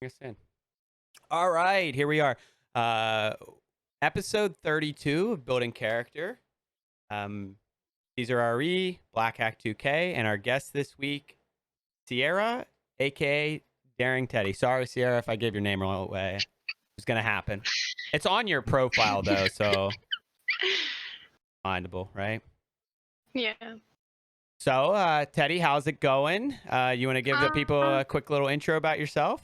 Us in. All right, here we are. Uh, Episode 32 of Building Character. Caesar RE, Black Hack 2K, and our guest this week, Sierra, aka Daring Teddy. Sorry, Sierra, if I gave your name wrong away. It's gonna happen. It's on your profile though, so findable, right? Yeah. So, Teddy, how's it going? You want to give the people a quick little intro about yourself?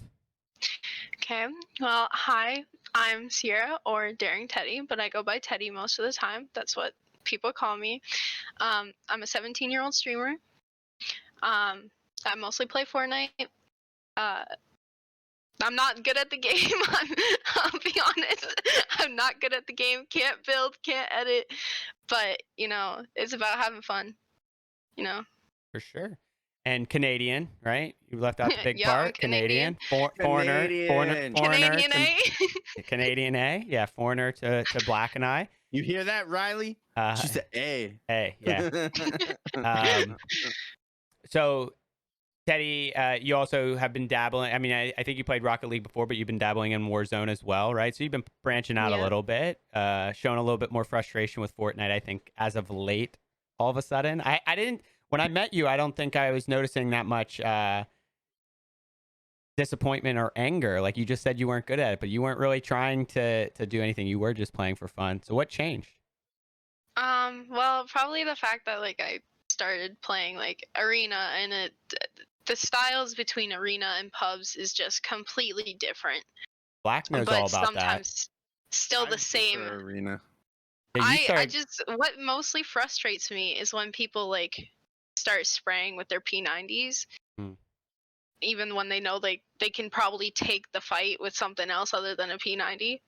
Okay. Well, hi. I'm Sierra or Daring Teddy, but I go by Teddy most of the time. That's what people call me. I'm a 17-year-old streamer. I mostly play Fortnite. I'm not good at the game. I'll be honest. I'm not good at the game. Can't build, can't edit. But, it's about having fun. For sure. And Canadian, right? You left out the big Yeah, I'm part. Canadian. Foreigner, Canadian, to, eh? Canadian A, yeah, foreigner to Black and I. You hear that, Riley? She said A. A, yeah. So, Teddy, you also have been dabbling. I mean, I think you played Rocket League before, but you've been dabbling in Warzone as well, right? So you've been branching out a little bit, showing a little bit more frustration with Fortnite, I think, as of late, all of a sudden. I didn't... When I met you, I don't think I was noticing that much disappointment or anger. Like, you just said you weren't good at it, but you weren't really trying to do anything. You were just playing for fun. So what changed? Well, probably the fact that I started playing arena, and the styles between arena and pubs is just completely different. Black knows all about sometimes still the same. Arena. I just, what mostly frustrates me is when people start spraying with their P90s, even when they know they can probably take the fight with something else other than a P90.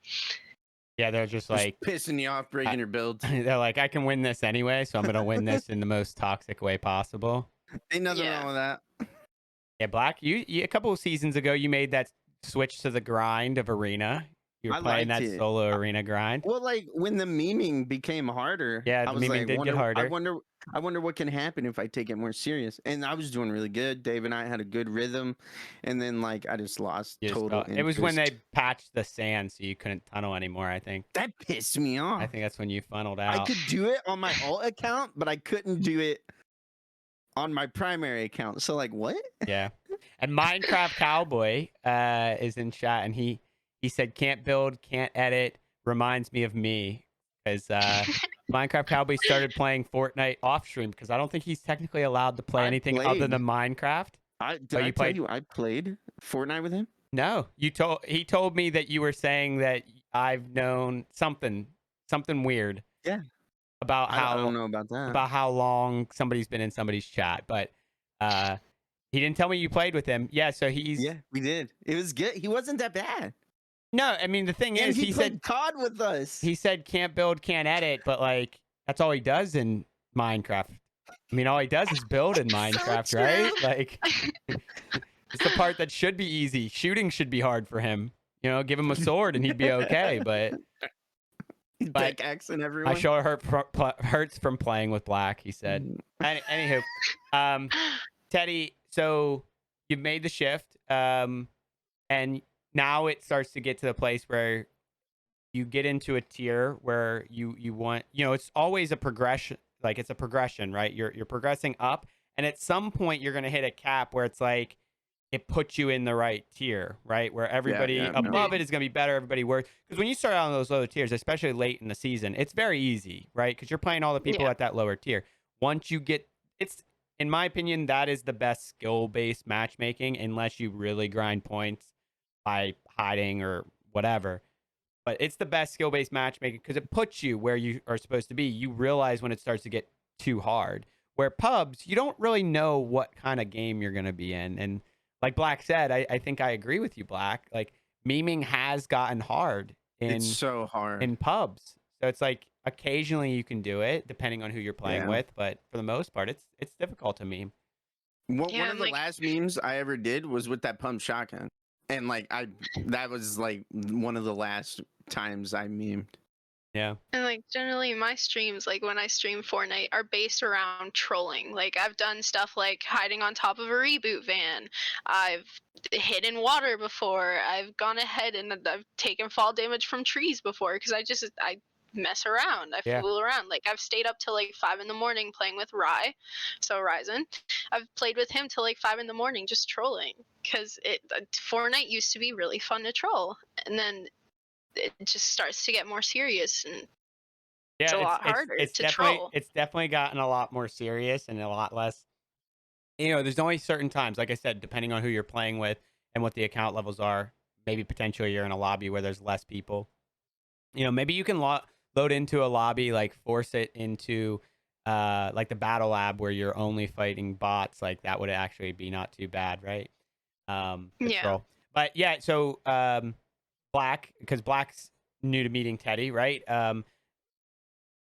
Yeah, they're just pissing you off, breaking your builds. They're like, I can win this anyway, so I'm gonna win this in the most toxic way possible. Ain't nothing wrong with that. Yeah, Black, you a couple of seasons ago, you made that switch to the grind of arena. You were playing that solo arena grind. Well, when the memeing became harder, yeah, the memeing did get harder. I wonder what can happen if I take it more serious. And I was doing really good. Dave and I had a good rhythm, and then I just lost total interest. It was when they patched the sand, so you couldn't tunnel anymore. I think that pissed me off. I think that's when you funneled out. I could do it on my alt account, but I couldn't do it on my primary account. So what? Yeah. And Minecraft Cowboy is in chat, and he said, can't build, can't edit, reminds me of me. Because Minecraft Cowboy started playing Fortnite off stream, because I don't think he's technically allowed to play anything other than Minecraft. I tell you I played Fortnite with him? No. He told me that you were saying that I've known something weird. Yeah. About how... I don't know about that. About how long somebody's been in somebody's chat. But he didn't tell me you played with him. Yeah, so he's... Yeah, we did. It was good. He wasn't that bad. No, I mean, the thing is, he said COD with us. He said can't build, can't edit, but that's all he does in Minecraft. I mean, all he does is build in Minecraft, so right? It's the part that should be easy. Shooting should be hard for him. Give him a sword and he'd be okay, but pickaxing everyone. My shoulder hurts from playing with Black, he said. Anywho, Teddy, so you've made the shift, and now it starts to get to the place where you get into a tier where you want, it's always a progression. It's a progression, right? You're progressing up, and at some point you're going to hit a cap where it's it puts you in the right tier, right? Where everybody above it is going to be better. Everybody works. Because when you start out on those lower tiers, especially late in the season, it's very easy, right? Because you're playing all the people at that lower tier. Once you get, in my opinion, that is the best skill-based matchmaking, unless you really grind points by hiding or whatever. But it's the best skill-based matchmaking because it puts you where you are supposed to be. You realize when it starts to get too hard. Where pubs, you don't really know what kind of game you're going to be in. And like Black said, I think I agree with you, Black. Memeing has gotten hard. It's so hard. In pubs. So it's occasionally you can do it, depending on who you're playing with. But for the most part, it's difficult to meme. One of the last memes I ever did was with that pump shotgun. And that was one of the last times I memed. Yeah. And like generally my streams, like when I stream Fortnite, are based around trolling. Like I've done stuff like hiding on top of a reboot van. I've hid in water before. I've gone ahead and I've taken fall damage from trees before because I mess around. I Yeah. fool around. Like I've stayed up till like 5 in the morning playing with Rye, so Ryzen. I've played with him till like 5 in the morning just trolling because Fortnite used to be really fun to troll, and then it just starts to get more serious and it's Yeah, a lot harder to troll. it's definitely gotten a lot more serious and a lot less. You know, there's only certain times, like I said, depending on who you're playing with and what the account levels are. Maybe potentially you're in a lobby where there's less people. You know, maybe you can load into a lobby, like force it into like the battle lab where you're only fighting bots. Like that would actually be not too bad, right? To Yeah. troll. But yeah, so Black, because Black's new to meeting Teddy, right?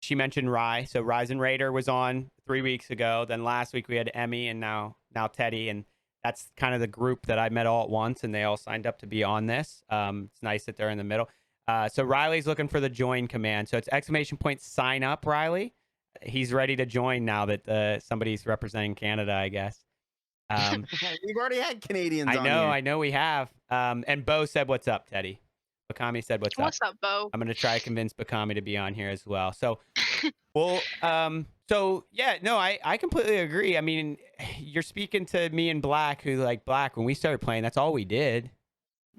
She mentioned Rye. So Ryzen Raider was on 3 weeks ago. Then last week we had Emmy, and now Teddy, and that's kind of the group that I met all at once, and they all signed up to be on this. It's nice that they're in the middle. So Riley's looking for the join command. So it's ! sign up, Riley. He's ready to join now that somebody's representing Canada, I guess. We've already had Canadians I on know, here. I know we have. And Bo said, "What's up, Teddy?" Bakami said, "What's up?" What's up, Bo? I'm gonna try to convince Bakami to be on here as well. So, well, so yeah, no, I completely agree. I mean, you're speaking to me and Black, who like Black when we started playing. That's all we did.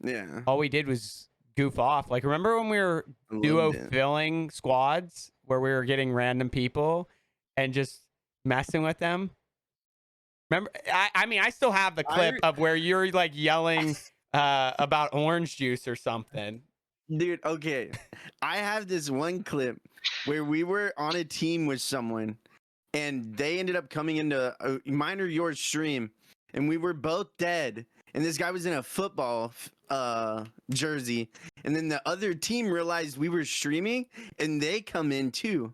Yeah. All we did was goof off. Like, remember when we were I loved duo it. filling squads where we were getting random people and just messing with them? Remember? I mean, I still have the clip of where you're like yelling about orange juice or something. Dude, okay. I have this one clip where we were on a team with someone and they ended up coming into mine or yours stream and we were both dead. And this guy was in a football jersey. And then the other team realized we were streaming and they come in too.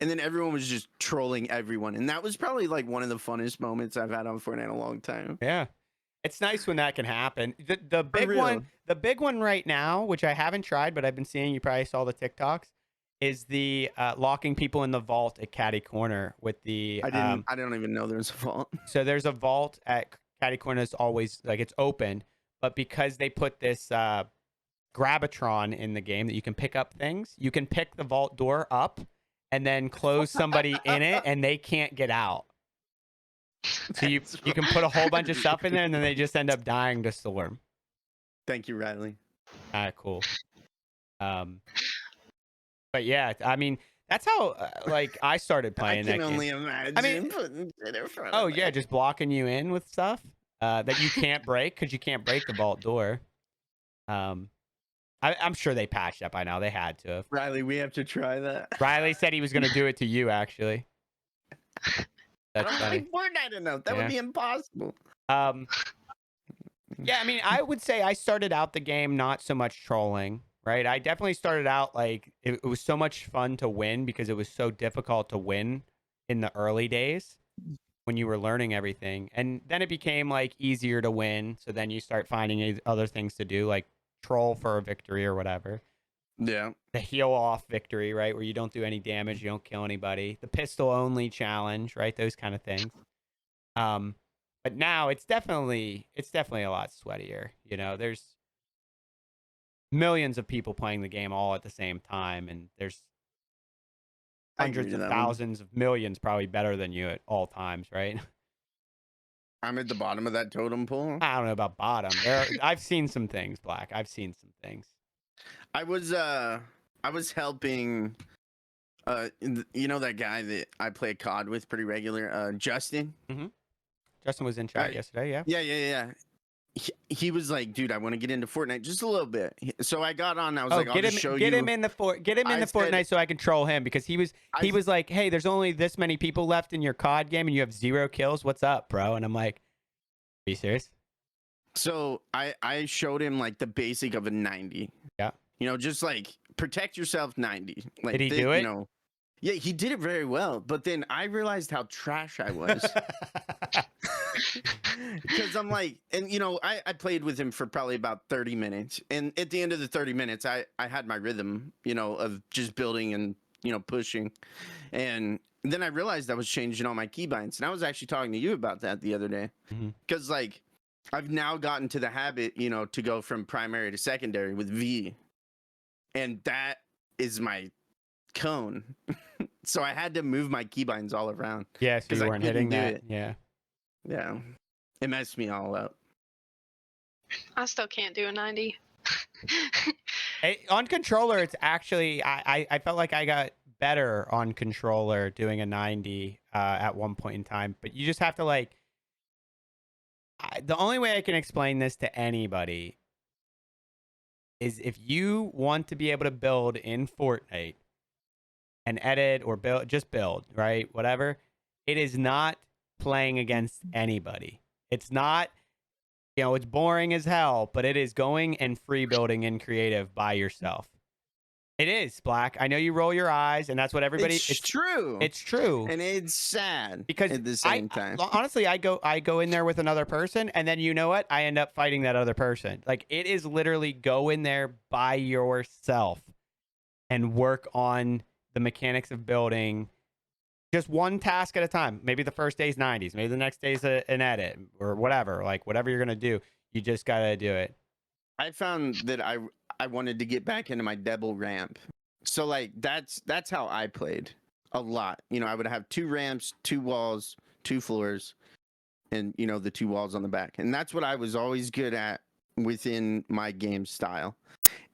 And then everyone was just trolling everyone. And that was probably like one of the funnest moments I've had on Fortnite in a long time. Yeah. It's nice when that can happen. The big one right now, which I haven't tried, but I've been seeing, you probably saw the TikToks, is the locking people in the vault at Caddy Corner with the I don't even know there's a vault. So there's a vault at Caddy Corner that's always like it's open, but because they put this Grabitron in the game that you can pick up things, you can pick the vault door up and then close somebody in it and they can't get out. So you can put a whole bunch of stuff in there and then they just end up dying to storm. Thank you, Riley. Cool. But yeah, I mean, that's how like I started playing that game. I can only imagine putting it in front of me. Yeah, just blocking you in with stuff that you can't break because you can't break the vault door. I'm sure they patched that by now. They had to have. Riley, we have to try that. Riley said he was going to do it to you, actually. That's I funny. don't like Fortnite enough. That would be impossible. Yeah, I mean, I would say I started out the game not so much trolling, right? I definitely started out like it was so much fun to win because it was so difficult to win in the early days when you were learning everything. And then it became like easier to win. So then you start finding other things to do, like troll for a victory or whatever. Yeah. The heal off victory, right? Where you don't do any damage, you don't kill anybody. The pistol only challenge, right? Those kind of things. But now it's definitely a lot sweatier. You know, there's millions of people playing the game all at the same time, and there's hundreds of thousands of millions probably better than you at all times, right? I'm at the bottom of that totem pole. I don't know about bottom. I've seen some things, Black. I've seen some things. I was helping you know that guy that I play COD with pretty regular, Justin. Mm-hmm. Justin was in chat yesterday, yeah. Yeah. He was like, dude, I want to get into Fortnite just a little bit. So I got on. I was like, I'll just show you. Get him in the Fortnite so I can troll him because he was like, hey, there's only this many people left in your COD game and you have 0 kills. What's up, bro? And I'm like, are you serious? So I showed him like the basic of a 90. Yeah. You know, just like protect yourself 90. Like, did he do it? You know, yeah, he did it very well. But then I realized how trash I was. Because I'm like, and I played with him for probably about 30 minutes. And at the end of the 30 minutes, I had my rhythm, of just building and, pushing. And then I realized I was changing all my keybinds. And I was actually talking to you about that the other day. Mhm. Because, like, I've now gotten to the habit, to go from primary to secondary with V. And that is my cone. So I had to move my keybinds all around. Yeah, so 'Cause you I weren't couldn't hitting do that. it. Yeah. Yeah. It messed me all up. I still can't do a 90. On controller, it's actually I felt like I got better on controller doing a 90 at one point in time, but you just have to like. The only way I can explain this to anybody is if you want to be able to build in Fortnite and edit or just build, right? Whatever. It is not playing against anybody. It's not, it's boring as hell, but it is going and free building in creative by yourself. It is, Black. I know you roll your eyes, and that's what everybody. It's true. It's true. And it's sad Because at the same time. Honestly, I go in there with another person, and then you know what? I end up fighting that other person. Like, it is literally go in there by yourself and work on the mechanics of building just one task at a time. Maybe the first day's 90s, maybe the next day's an edit or whatever. Like, whatever you're gonna do, you just gotta do it. I found that I wanted to get back into my double ramp. So like that's how I played a lot. I would have 2 ramps, 2 walls, 2 floors, and the 2 walls on the back. And that's what I was always good at within my game style.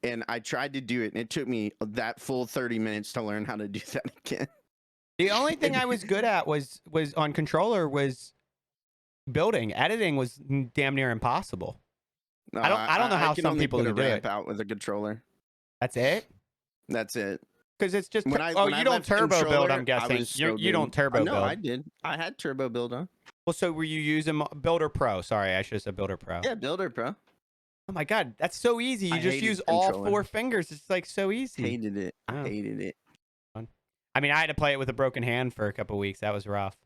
And I tried to do it, and it took me that full 30 minutes to learn how to do that again. The only thing I was good at was on controller was building. Editing was damn near impossible. No, I don't know how can some only people put do a ramp it. out with a controller. That's it? That's it. Because it's just When you I don't left turbo build, controller, I'm I guessing. was so You don't good. turbo No, build. I did. I had turbo build on. Well, so were you using Builder Pro? Sorry, I should have said Builder Pro. Yeah, Builder Pro. Oh my god, that's so easy. You I just hated use all controller. 4 fingers. It's like so easy. Hated it. Oh. Hated it. I mean, I had to play it with a broken hand for a couple weeks. That was rough.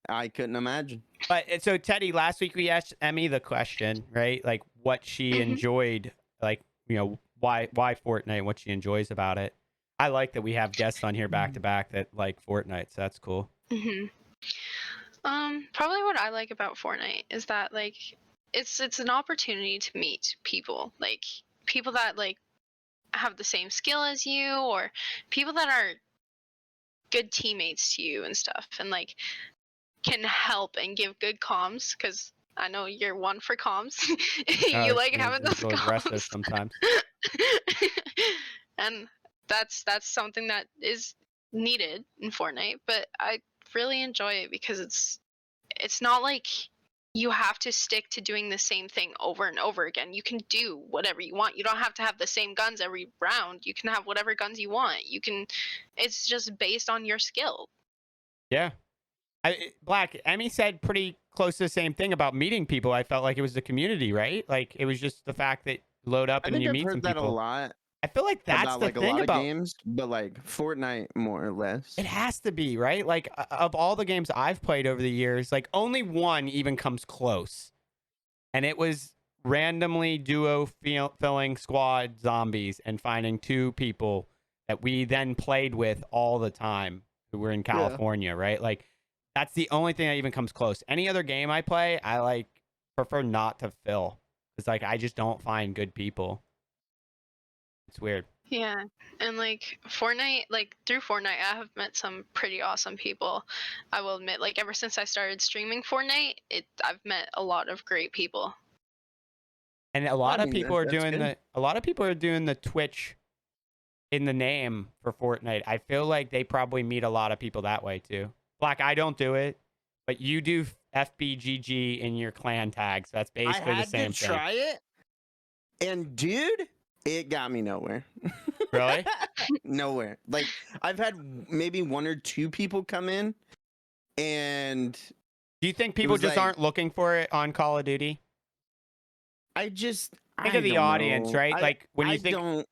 I couldn't imagine. But so Teddy, last week we asked Emmy the question, right? Like what she Mhm. enjoyed, like why Fortnite, what she enjoys about it. I like that we have guests on here back to back that like Fortnite, so that's cool. Probably what I like about Fortnite is that like it's an opportunity to meet people, like people that like have the same skill as you, or people that are good teammates to you and stuff, and like can help and give good comms, because I know you're one for comms. You like having those It's really aggressive comms. sometimes. And that's something that is needed in Fortnite, but I really enjoy it because it's not like you have to stick to doing the same thing over and over again. You can do whatever you want. You don't have to have the same guns every round. You can have whatever guns you want. It's just based on your skill. Yeah. Black, Emmy said pretty close to the same thing about meeting people. I felt like it was the community, right? Like it was just the fact that you load up I and think you I've meet some heard that a people. lot I feel like that's about the like a thing lot about of games, but like Fortnite more or less. it has to be, right? Like of all the games I've played over the years, like only one even comes close. And it was randomly duo filling squad zombies and finding 2 people that we then played with all the time who were in California, right? Like that's the only thing that even comes close. Any other game I play, I like prefer not to fill. It's like I just don't find good people. It's weird. Yeah, and like Fortnite, like through Fortnite, I have met some pretty awesome people. I will admit, like ever since I started streaming Fortnite, I've met a lot of great people. And a lot of people are that's doing good. a lot of people are doing the Twitch in the name for Fortnite. I feel like they probably meet a lot of people that way too. Black, I don't do it, but you do FBGG in your clan tags. So that's basically the same to try it, and dude, it got me nowhere. Really? Nowhere. Like I've had maybe 1 or 2 people come in, and Do you think people was just like- aren't looking for it on Call of Duty? Think of the don't audience, know. right? Like when you I think don't.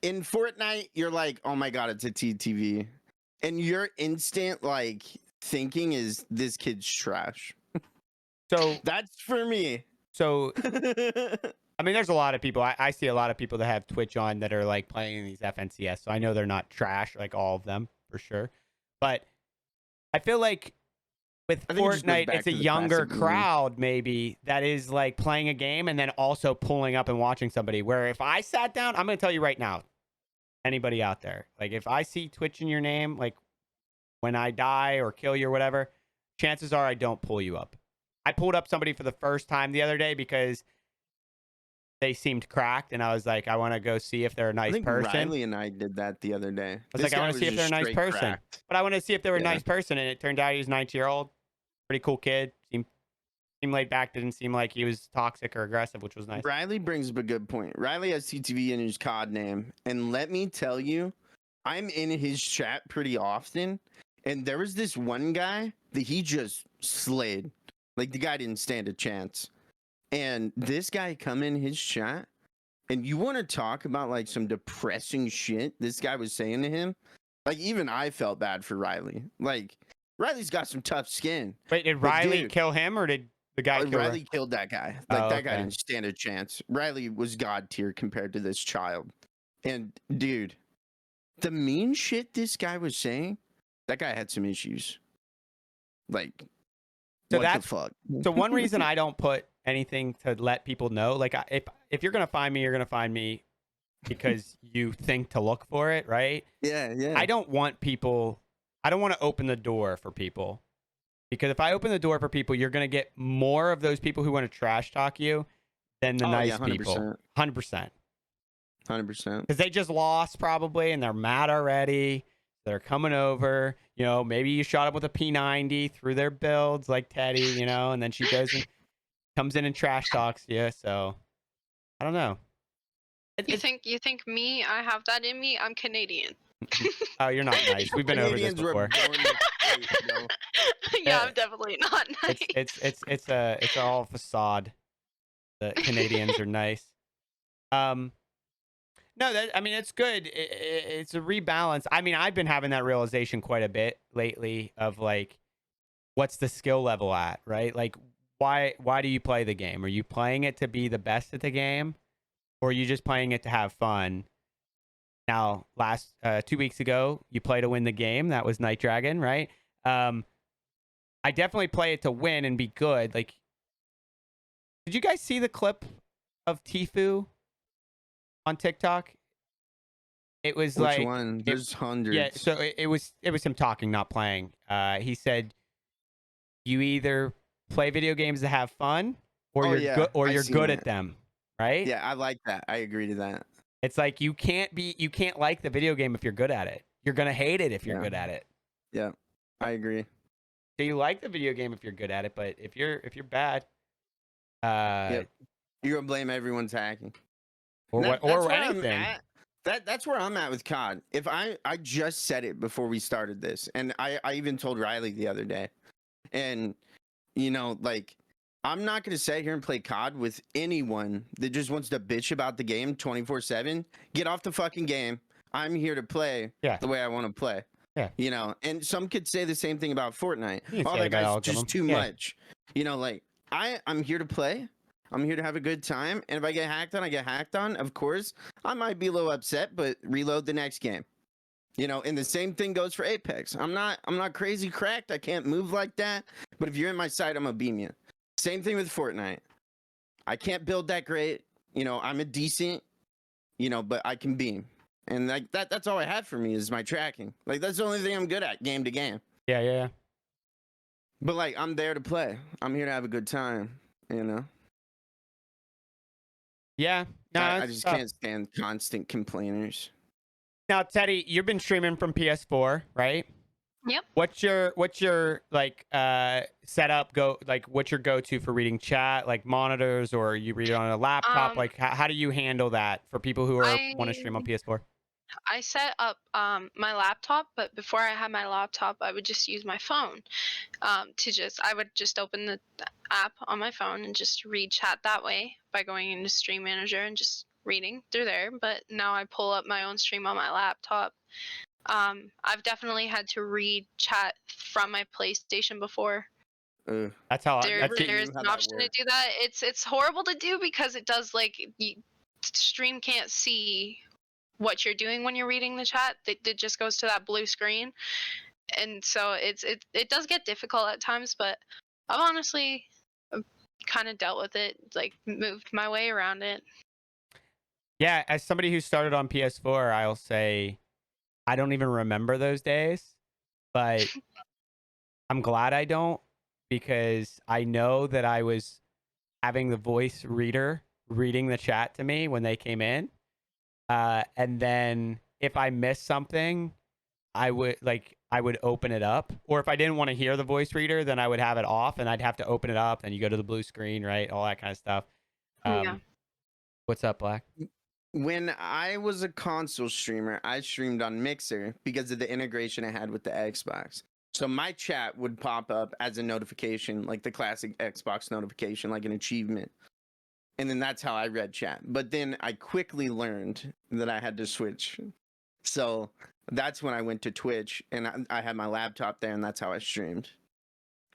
In Fortnite, you're like, oh my god, it's a TTV, and your instant like thinking is this kid's trash. So That's for me. so I mean, there's a lot of people. I see a lot of people that have Twitch on that are like playing these FNCS. So I know they're not trash, like all of them for sure. But I feel like with I think it just goes Fortnite, back it's a to the younger classic meme. crowd maybe that is like playing a game and then also pulling up and watching somebody. Where if I sat down, I'm going to tell you right now, anybody out there, like if I see Twitch in your name, like when I die or kill you or whatever, chances are I don't pull you up. I pulled up somebody for the first time the other day because they seemed cracked, and I was like, I want to go see if they're a I nice think person. Riley and I did that the other day. I was like, I want to see if they're a nice person. But I want to see if they were a Yeah. nice person, and it turned out he was a 19-year-old, pretty cool kid. Seemed laid back. Didn't seem like he was toxic or aggressive, which was nice. Riley brings up a good point. Riley has CTV in his COD name, and let me tell you, I'm in his chat pretty often, and there was this one guy that he just slayed. Like the guy didn't stand a chance. And this guy come in his chat, and you want to talk about like some depressing shit this guy was saying to him? Like even I felt bad for Riley. Like Riley's got some tough skin. Wait, did But Riley dude, kill him, or did the guy kill Riley her? killed that guy. Like Oh, that guy okay. didn't stand a chance. Riley was god tier compared to this child. And dude, the mean shit this guy was saying, that guy had some issues. Like, So what that's the fuck? so one reason I don't put anything to let people know. Like, if you're gonna find me, you're gonna find me because you think to look for it, right? Yeah, yeah. I don't want people. I don't want to open the door for people, because if I open the door for people, you're gonna get more of those people who want to trash talk you than the Oh, nice yeah, 100%. people. 100%. 100%. Because they just lost probably and they're mad already. They're coming over. You know, maybe you shot them with a P90 through their builds like Teddy, you know, and then she goes and comes in and trash talks you. So I don't know. You think me? I have that in me. I'm Canadian. Oh, you're not nice. We've been over this Canadians were before. born to fight, bro. Yeah, Uh, I'm definitely not nice. It's all facade. The Canadians are nice. No, I mean, it's good. It's a rebalance. I mean, I've been having that realization quite a bit lately of like, what's the skill level at, right? Like, why do you play the game? Are you playing it to be the best at the game, or are you just playing it to have fun? Now, last 2 weeks ago, you play to win the game. That was Night Dragon, right? I definitely play it to win and be good. Like, did you guys see the clip of Tfue on TikTok? It was Which like, one? There's hundreds. yeah. So it was him talking, not playing. He said, "You either play video games to have fun, or Oh, you're yeah, good, or I you're seen good that. at them." Right? Yeah, I like that. I agree to that. It's like you can't like the video game if you're good at it. You're gonna hate it if you're Yeah. good at it. Yeah, I agree. So you like the video game if you're good at it, but if you're bad, Yep. You're gonna blame everyone's hacking. or That- what, that's or where I'm anything. at. That's where I'm at with COD. If I just said it before we started this, and I even told Riley the other day, and you know, like I'm not gonna sit here and play COD with anyone that just wants to bitch about the game 24/7. Get off the fucking game. I'm here to play Yeah. the way I want to play. Yeah. You know, and some could say the same thing about Fortnite. You can Oh, say that about all guy's of them. just too Yeah. much. You know, like I'm here to play. I'm here to have a good time. And if I get hacked on, I get hacked on. Of course, I might be a little upset, but reload the next game. You know, and the same thing goes for Apex. I'm not crazy cracked. I can't move like that. But if you're in my sight, I'm gonna beam you. Same thing with Fortnite. I can't build that great. You know, I'm a decent, you know, but I can beam. And like that's all I have for me is my tracking. Like that's the only thing I'm good at game to game. Yeah. But like I'm there to play. I'm here to have a good time, you know. Yeah. No, I it's just tough. can't stand constant complainers. Now, Teddy, you've been streaming from PS4, right? Yep. What's your like setup what's your go-to for reading chat, like monitors, or you read it on a laptop? Like how do you handle that for people who want to stream on PS4? I set up my laptop, but before I had my laptop, I would just use my phone. I would just open the app on my phone and just read chat that way by going into Stream Manager and just reading through there. But now I pull up my own stream on my laptop. I've definitely had to read chat from my PlayStation before, That's how There's never there's knew how an that option to worked. do that. It's horrible to do because it does like stream can't see what you're doing when you're reading the chat. It just goes to that blue screen, and so it does get difficult at times. But I've honestly kind of dealt with it, like moved my way around it. Yeah, as somebody who started on PS4, I'll say I don't even remember those days, but I'm glad I don't, because I know that I was having the voice reader reading the chat to me when they came in. And then if I missed something, I would open it up. Or if I didn't want to hear the voice reader, then I would have it off and I'd have to open it up. And you go to the blue screen, right? All that kind of stuff. Yeah. What's up, Black? When I was a console streamer, I streamed on Mixer because of the integration I had with the Xbox. So my chat would pop up as a notification, like the classic Xbox notification, like an achievement. And then that's how I read chat. But then I quickly learned that I had to switch. So that's when I went to Twitch and I had my laptop there, and that's how I streamed.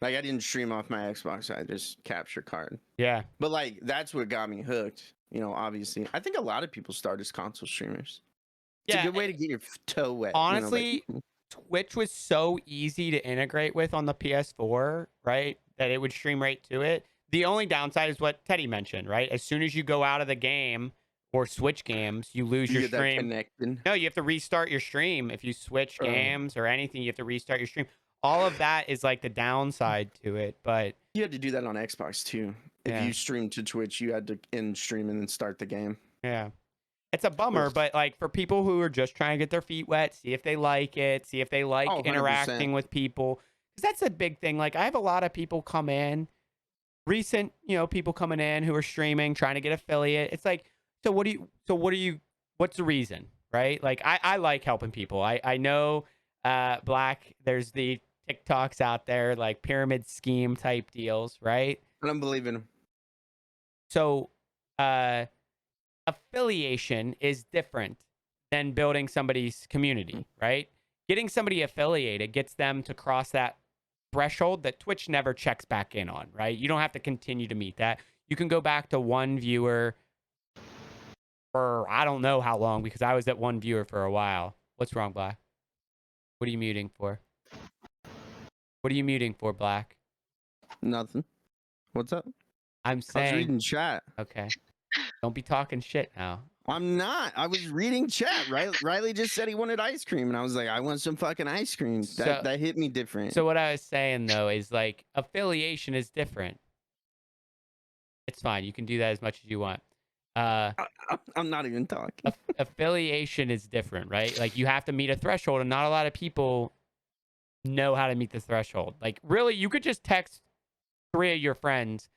Like, I didn't stream off my Xbox, I just capture card. Yeah. But like, that's what got me hooked. You know, obviously, I think a lot of people start as console streamers. It's Yeah, a good way to get your toe wet. honestly, you know, Twitch was so easy to integrate with on the PS4, right? That it would stream right to it. The only downside is what Teddy mentioned, right? As soon as you go out of the game or switch games, you lose your get that stream. connected. No, you have to restart your stream. If you switch Oh. games or anything, you have to restart your stream. All of that is like the downside to it, but You had to do that on Xbox too. If Yeah. you streamed to Twitch, you had to end stream and then start the game. yeah. It's a bummer, Ugh. but like for people who are just trying to get their feet wet, see if they like it, see if they like Oh, 100%. interacting with people. Because that's a big thing. Like I have a lot of people come in, recent, people coming in who are streaming, trying to get affiliate. It's like, what's the reason? Right? Like I like helping people. I know Black, there's the TikToks out there, like pyramid scheme type deals, right? I don't believe in him. So affiliation is different than building somebody's community, right? Getting somebody affiliated gets them to cross that threshold that Twitch never checks back in on, right? You don't have to continue to meet that. You can go back to one viewer for I don't know how long, because I was at one viewer for a while. What's wrong, Black? What are you muting for? What are you muting for, Black? Nothing. What's up? I'm I was saying, reading chat. okay. Don't be talking shit now. I'm not. I was reading chat. Riley just said he wanted ice cream, and I was like, I want some fucking ice cream. That hit me different. So what I was saying though is like affiliation is different. It's fine. You can do that as much as you want. I'm not even talking. Affiliation is different, right? Like you have to meet a threshold, and not a lot of people know how to meet the threshold. Like really, you could just text 3 of your friends,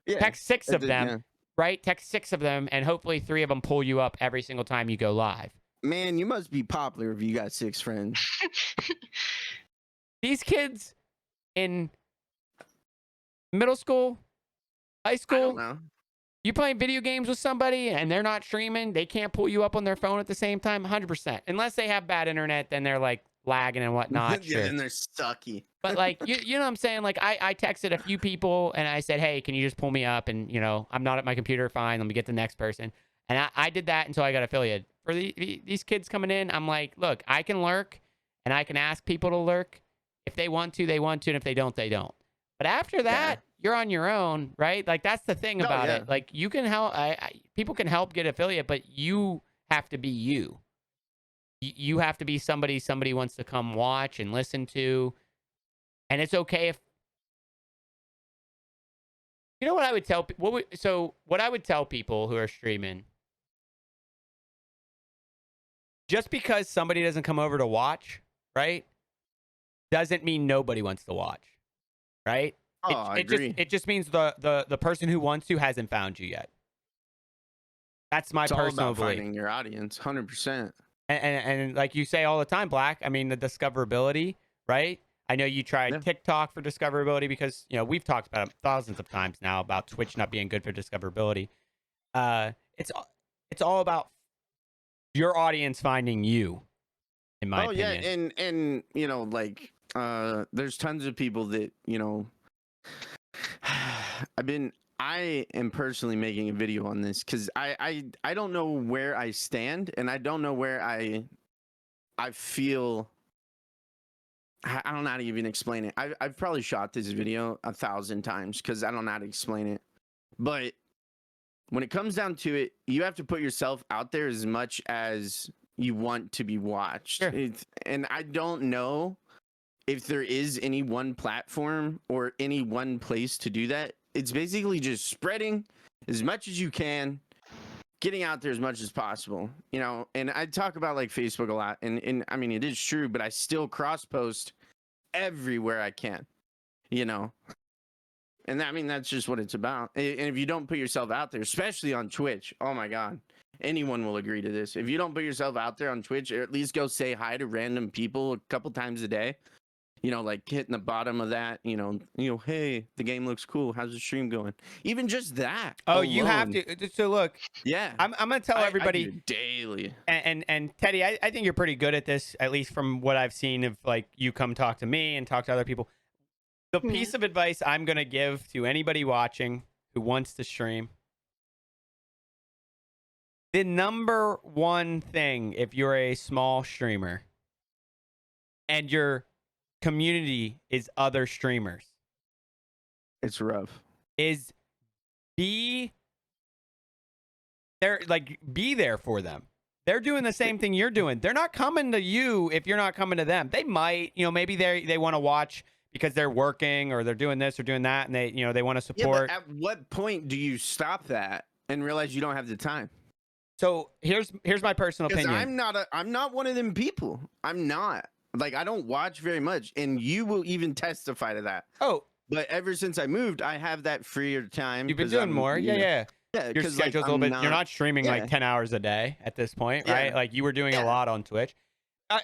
Yeah, text 6 of them, yeah. right? Text 6 of them, and hopefully 3 of them pull you up every single time you go live. Man, you must be popular if you got 6 friends. These kids in middle school, high I don't school, know. you playing video games with somebody and they're not streaming, they can't pull you up on their phone at the same time, 100%. Unless they have bad internet, then they're like lagging and whatnot. Yeah, Sure. then they're sucky. But like, you know what I'm saying? Like I texted a few people and I said, hey, can you just pull me up? And I'm not at my computer. Fine. Let me get the next person. And I did that until I got affiliated. For these kids coming in, I'm like, look, I can lurk and I can ask people to lurk. If they want to, they want to. And if they don't, they don't. But after that, you're on your own, right? Like that's the thing about it. Like you can help, people can help get affiliate, but you have to be you. You have to be somebody wants to come watch and listen to. And it's okay if, what I would tell, what I would tell people who are streaming, just because somebody doesn't come over to watch, right, doesn't mean nobody wants to watch, right? Oh, I agree. It just means the person who wants to hasn't found you yet. That's my It's all personal about belief. finding your audience, 100%. And like you say all the time, Black, I mean, the discoverability, right? I know you tried TikTok for discoverability because, we've talked about it thousands of times now about Twitch not being good for discoverability. It's all about your audience finding you, in my opinion. Yeah, and like there's tons of people that, I am personally making a video on this because I don't know where I stand, and I don't know where I feel. I don't know how to even explain it. I've probably shot this video 1,000 times because I don't know how to explain it. But when it comes down to it, you have to put yourself out there as much as you want to be watched. Sure. And I don't know if there is any one platform or any one place to do that. It's basically just spreading as much as you can, getting out there as much as possible, you know. And I talk about like Facebook a lot, and I mean, it is true, but I still cross post everywhere I can, you know. And I mean, that's just what it's about. And if you don't put yourself out there, especially on Twitch, oh my God, anyone will agree to this. If you don't put yourself out there on Twitch, or at least go say hi to random people a couple times a day, you know, like hitting the bottom of that, you know, hey, the game looks cool. How's the stream going? Even just that. Oh, you have alone. to. So look, Yeah. I'm gonna tell I everybody. do it daily. And Teddy, I think you're pretty good at this, at least from what I've seen of like you come talk to me and talk to other people. The piece of advice I'm going to give to anybody watching who wants to stream, the number one thing if you're a small streamer and your community is other streamers, It's rough. is be there for them. They're doing the same thing you're doing. They're not coming to you if you're not coming to them. They might, you know, maybe they want to watch because they're working or they're doing this or doing that, and they want to support. Yeah, but at what point do you stop that and realize you don't have the time? So here's my personal Because opinion. I'm not one of them people. I'm not. Like, I don't watch very much, and you will even testify to that. Oh, But ever since I moved, I have that freer time. you've been 'cause doing I'm, more. you know, Yeah. Yeah, Your because schedule's a little bit. You're not streaming yeah. like 10 hours a day at this point, right? Yeah. Like you were doing a Yeah. lot on Twitch.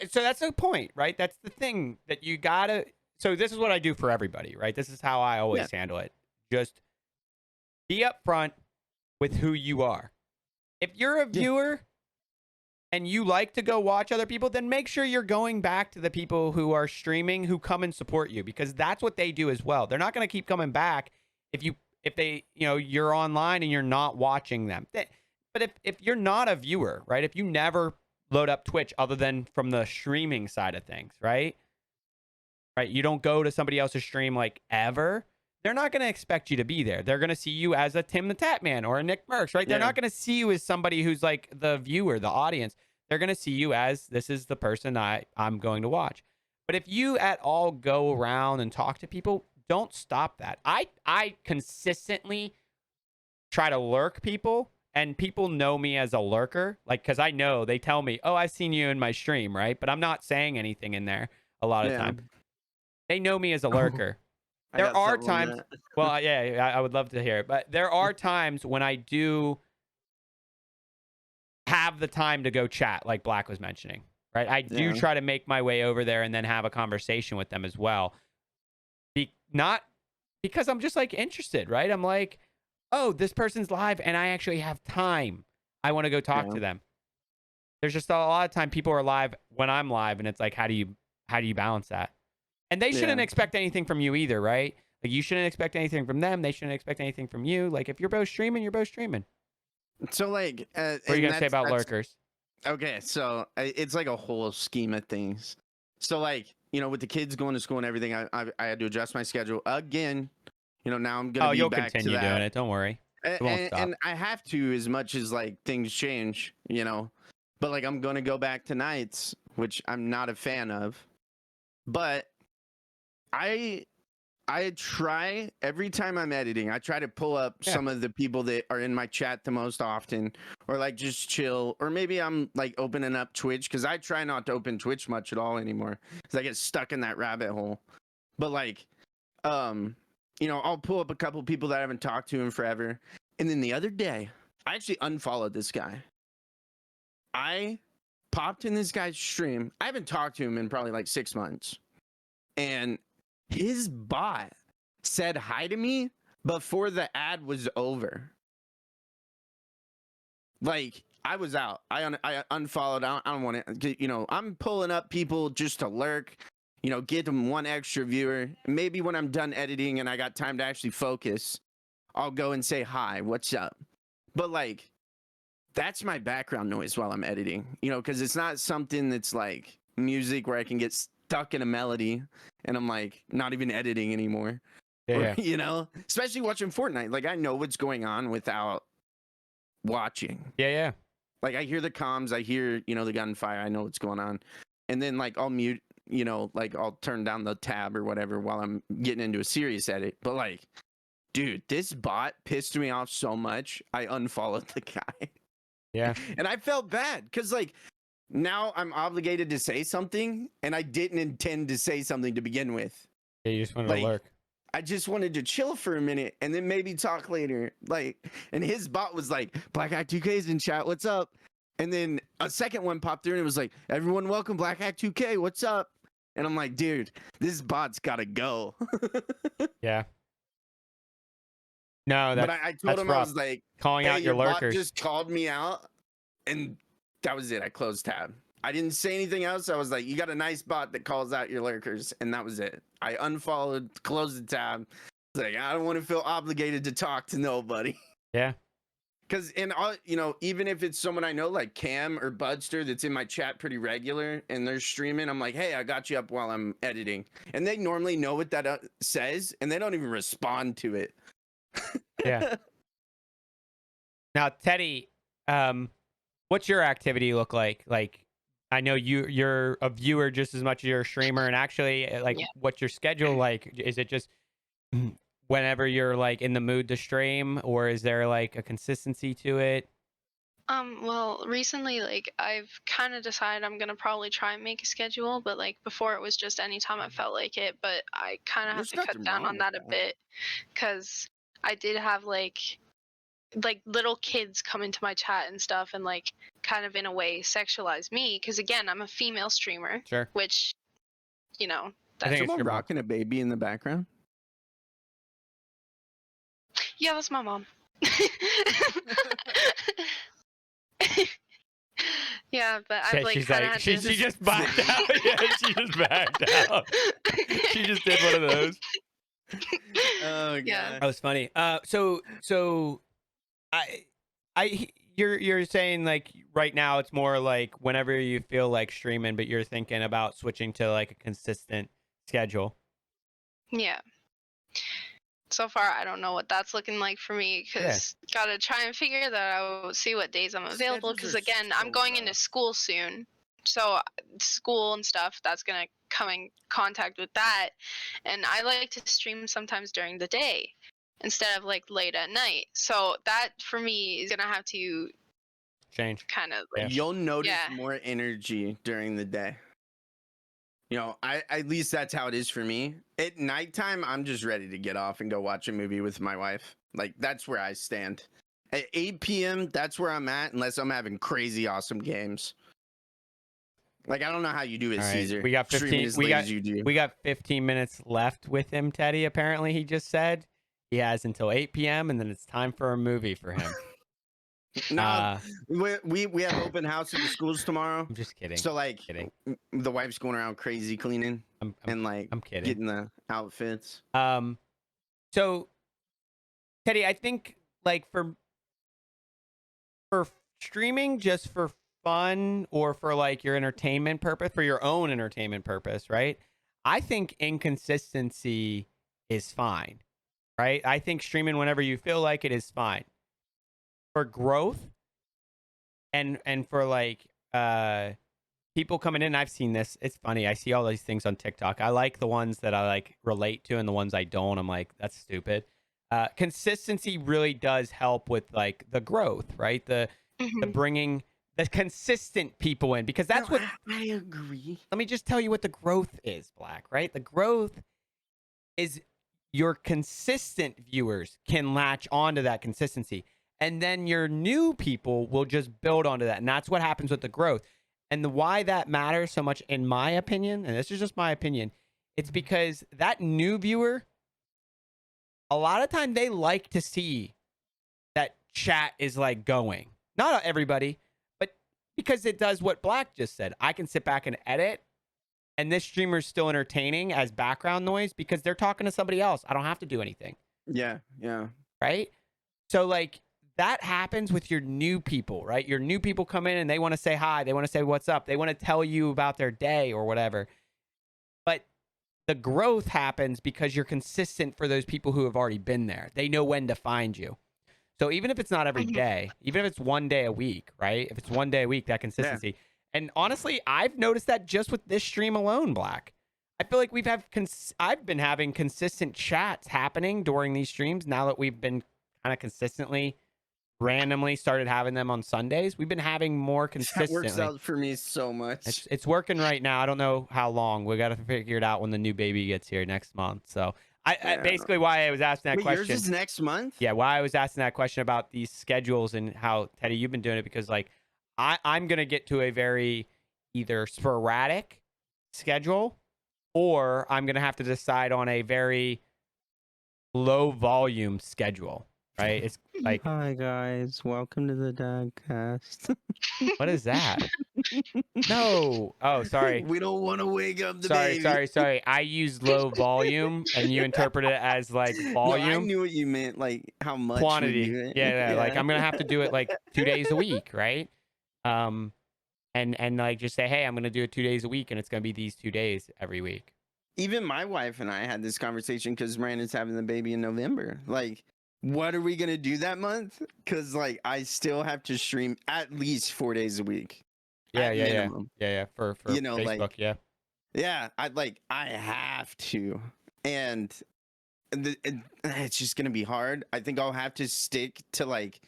So that's the point, right? That's the thing that you gotta. So this is what I do for everybody, right? This is how I always handle it. Just be upfront with who you are. If you're a viewer and you like to go watch other people, then make sure you're going back to the people who are streaming who come and support you, because that's what they do as well. They're not going to keep coming back if they, you're online and you're not watching them. But if you're not a viewer, right? If you never load up Twitch other than from the streaming side of things, right? Right? You don't go to somebody else's stream like ever. They're not going to expect you to be there. They're going to see you as a Tim the Tatman or a Nick Merckx, right? They're not going to see you as somebody who's like the viewer, the audience. They're going to see you as, this is the person I'm going to watch. But if you at all go around and talk to people, don't stop that. I consistently try to lurk people, and people know me as a lurker, like, because I know they tell me, oh, I've seen you in my stream, right? But I'm not saying anything in there a lot of time. They know me as a lurker. There are times, well, yeah, I would love to hear it, but there are times when I do have the time to go chat, like Black was mentioning, right? I do try to make my way over there and then have a conversation with them as well. Not because I'm just like interested, right? I'm like, oh, this person's live and I actually have time. I want to go talk to them. There's just a lot of time people are live when I'm live, and it's like, how do you balance that? And they shouldn't expect anything from you either, right? Like, you shouldn't expect anything from them. They shouldn't expect anything from you. Like, if you're both streaming, you're both streaming. So, like, what are you going to say about lurkers? Okay, so it's like a whole scheme of things. So, like, with the kids going to school and everything, I had to adjust my schedule again. Now I'm going to be back to that. Oh, you'll continue doing it. Don't worry. It won't stop. And I have to, as much as, like, things change, But, like, I'm going to go back to nights, which I'm not a fan of. But I try, every time I'm editing, I try to pull up some of the people that are in my chat the most often, or like just chill, or maybe I'm like opening up Twitch, because I try not to open Twitch much at all anymore, because I get stuck in that rabbit hole. But like, I'll pull up a couple people that I haven't talked to in forever. And then the other day, I actually unfollowed this guy. I popped in this guy's stream. I haven't talked to him in probably like 6 months. And his bot said hi to me before the ad was over. Like, I was out. I unfollowed. I don't want to, I'm pulling up people just to lurk, get them one extra viewer. Maybe when I'm done editing and I got time to actually focus, I'll go and say hi, what's up? But like, that's my background noise while I'm editing, you know, because it's not something that's like music where I can get stuck in a melody and I'm like not even editing anymore. Yeah, Or, yeah. you know, especially watching Fortnite. Like I know what's going on without watching. Yeah, yeah. Like I hear the comms, I hear, you know, the gunfire, I know what's going on. And then like I'll mute, you know, like I'll turn down the tab or whatever while I'm getting into a serious edit. But like, dude, this bot pissed me off so much, I unfollowed the guy. Yeah. And I felt bad because like now I'm obligated to say something and I didn't intend to say something to begin with. Yeah, you just wanted Like, to lurk. I just wanted to chill for a minute and then maybe talk later. Like, and his bot was like, Black Hack 2K's in chat, what's up? And then a second one popped through and it was like, everyone welcome Black Hack 2K, what's up? And I'm like, dude, this bot's gotta go. Yeah. No, But that's I told that's him, I rough. was like, Calling hey, out your bot lurkers. just called me out and that was it. I closed tab. I didn't say anything else. I was like, you got a nice bot that calls out your lurkers. And that was it. I unfollowed, closed the tab. Like, I don't want to feel obligated to talk to nobody. Yeah. Because, and all, you know, even if it's someone I know, like Cam or Budster, that's in my chat pretty regular and they're streaming, I'm like, hey, I got you up while I'm editing. And they normally know what that says and they don't even respond to it. Yeah. Now, Teddy, what's your activity look like? Like, I know you're a viewer just as much as you're a streamer, and actually, like, Yeah. what's your schedule like? Is it just whenever you're like in the mood to stream, or is there like a consistency to it? Well, recently, like, I've kind of decided I'm gonna probably try and make a schedule, but like before it was just anytime I felt like it, but I kind of have There's to cut nothing down wrong on with that a that. bit because I did have like little kids come into my chat and stuff and like kind of in a way sexualize me because again, I'm a female streamer, Sure. which, you know, I think it's Someone your mom. rocking a baby in the background. yeah, that's my mom. Yeah, but I've like She's kind of like, had she to. just backed out. Yeah, she just backed out. She just did one of those. Oh Yeah. god. That was funny. So you're saying like right now it's more like whenever you feel like streaming, but you're thinking about switching to like a consistent schedule. Yeah. So far, I don't know what that's looking like for me because gotta try and figure that out. See what days I'm available. Schedules Because are again, I'm so going into rough. school soon, so school and stuff that's gonna come in contact with that. And I like to stream sometimes during the day instead of like late at night. So that for me is gonna have to Change. kind of like You'll notice Yeah. more energy during the day. You know, I at least that's how it is for me. At nighttime, I'm just ready to get off and go watch a movie with my wife. Like that's where I stand. At 8 p.m., that's where I'm at, unless I'm having crazy awesome games. Like I don't know how you do it, All right, Caesar. we got Streaming 15. as We late got as you do. we got 15 minutes left with him, Teddy. Apparently, he just said he has until 8 p.m. and then it's time for a movie for him. No, we have open house at the schools tomorrow. I'm just kidding. So like, Kidding. the wife's going around crazy cleaning and like I'm kidding. getting the outfits. So Teddy, I think like for streaming just for fun or for like your entertainment purpose, for your own entertainment purpose, right? I think inconsistency is fine, right? I think streaming whenever you feel like it is fine. For growth and for like people coming in, I've seen this. It's funny. I see all these things on TikTok. I like the ones that I like relate to and the ones I don't. I'm like, that's stupid. Consistency really does help with like the growth, right? The bringing the consistent people in because that's what I agree. Let me just tell you what the growth is, Black, right? The growth is your consistent viewers can latch onto that consistency. And then your new people will just build onto that. And that's what happens with the growth. And the why that matters so much, in my opinion, and this is just my opinion, it's because that new viewer, a lot of time they like to see that chat is like going. Not everybody, but because it does what Black just said. I can sit back and edit, and this streamer's still entertaining as background noise because they're talking to somebody else. I don't have to do anything. Yeah, yeah. right? So like that happens with your new people, right? Your new people come in and they want to say hi, they want to say what's up, they want to tell you about their day or whatever. But the growth happens because you're consistent for those people who have already been there. They know when to find you. So even if it's not every day, even if it's one day a week, right? If it's one day a week, that consistency. Yeah. And honestly, I've noticed that just with this stream alone, Black. I feel like I've been having consistent chats happening during these streams now that we've been kind of consistently randomly started having them on Sundays. We've been having more consistently. That works out for me so much. It's working right now. I don't know how long. We got to figure it out when the new baby gets here next month. So I basically why I was asking that question. Yours is next month? Yeah, why I was asking that question about these schedules and how, Teddy, you've been doing it, because like I'm gonna get to a very either sporadic schedule, or I'm gonna have to decide on a very low volume schedule. Right? It's like, hi guys, welcome to the vodcast. what is that? No. Oh, sorry. We don't want to wake up the baby. Sorry. I used low volume, and you interpret it as like volume. No, I knew what you meant, like how much quantity. We do it. Yeah. Like I'm gonna have to do it like 2 days a week, right? And like just say, hey, I'm gonna do it 2 days a week, and it's gonna be these 2 days every week. Even my wife and I had this conversation because Brandon's having the baby in November. Like, what are we gonna do that month? Because like I still have to stream at least 4 days a week. Yeah. For you know, Facebook, like, yeah. Yeah, I have to, and it's just gonna be hard. I think I'll have to stick to like.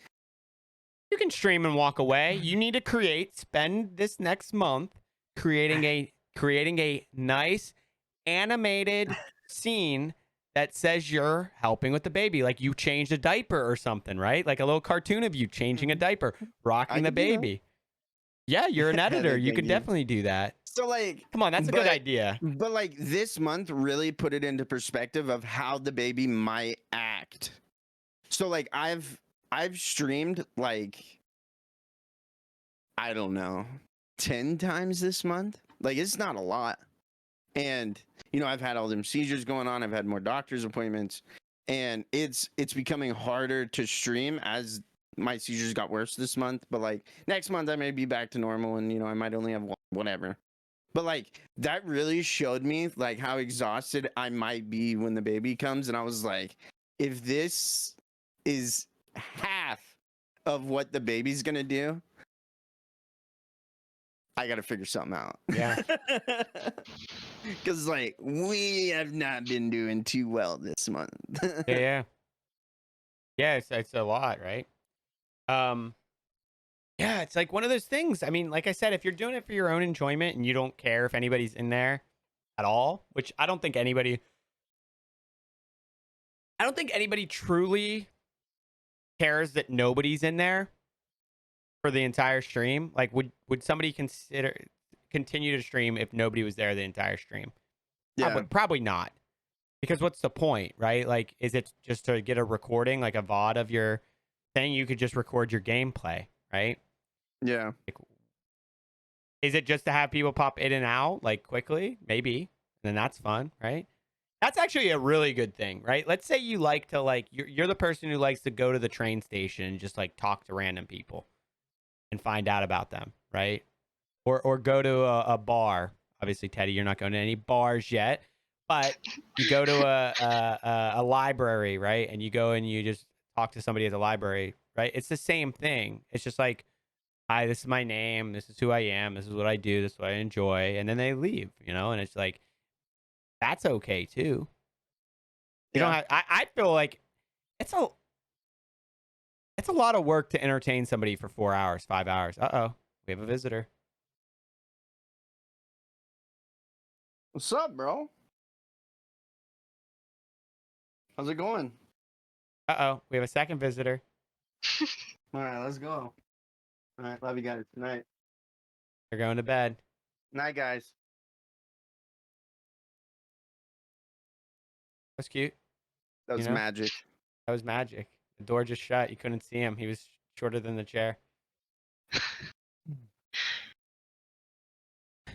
You can stream and walk away. You need to spend this next month creating a nice animated scene that says you're helping with the baby, like you changed a diaper or something, right? Like a little cartoon of you changing a diaper, rocking the baby. Yeah, you're an editor. You can definitely do that. So like, come on, that's a good idea. But like this month really put it into perspective of how the baby might act. So like I've streamed like, I don't know, 10 times this month. Like it's not a lot. And you know, I've had all them seizures going on. I've had more doctor's appointments, and it's becoming harder to stream as my seizures got worse this month. But like next month I may be back to normal, and you know, I might only have one, whatever. But like that really showed me like how exhausted I might be when the baby comes. And I was like, if this is half of what the baby's gonna do, I gotta figure something out. Yeah. Because like we have not been doing too well this month. Yeah, it's a lot, right? Yeah, it's like one of those things. I mean, like I said, if you're doing it for your own enjoyment and you don't care if anybody's in there at all, which I don't think anybody truly cares that nobody's in there for the entire stream. Like, would somebody continue to stream if nobody was there the entire stream? Yeah. Probably not. Because what's the point, right? Like, is it just to get a recording, like a VOD of your thing? You could just record your gameplay, right? Yeah. Like, is it just to have people pop in and out, like, quickly? Maybe. And then that's fun, right? That's actually a really good thing, right? Let's say you like to, like, you're the person who likes to go to the train station and just, like, talk to random people and find out about them, right? Or go to a bar. Obviously, Teddy, you're not going to any bars yet, but you go to a library, right? And you go and you just talk to somebody at the library, right? It's the same thing. It's just like, hi, this is my name. This is who I am. This is what I do. This is what I enjoy. And then they leave, you know? And it's like, that's okay too. You don't have, I feel like it's a lot of work to entertain somebody for 4 hours, 5 hours. Uh-oh, we have a visitor. What's up, bro? How's it going? Uh-oh, we have a second visitor. All right, let's go. All right, love you guys. Good night. They're going to bed. Night, guys. That's cute. That was magic. That was magic. The door just shut. You couldn't see him. He was shorter than the chair.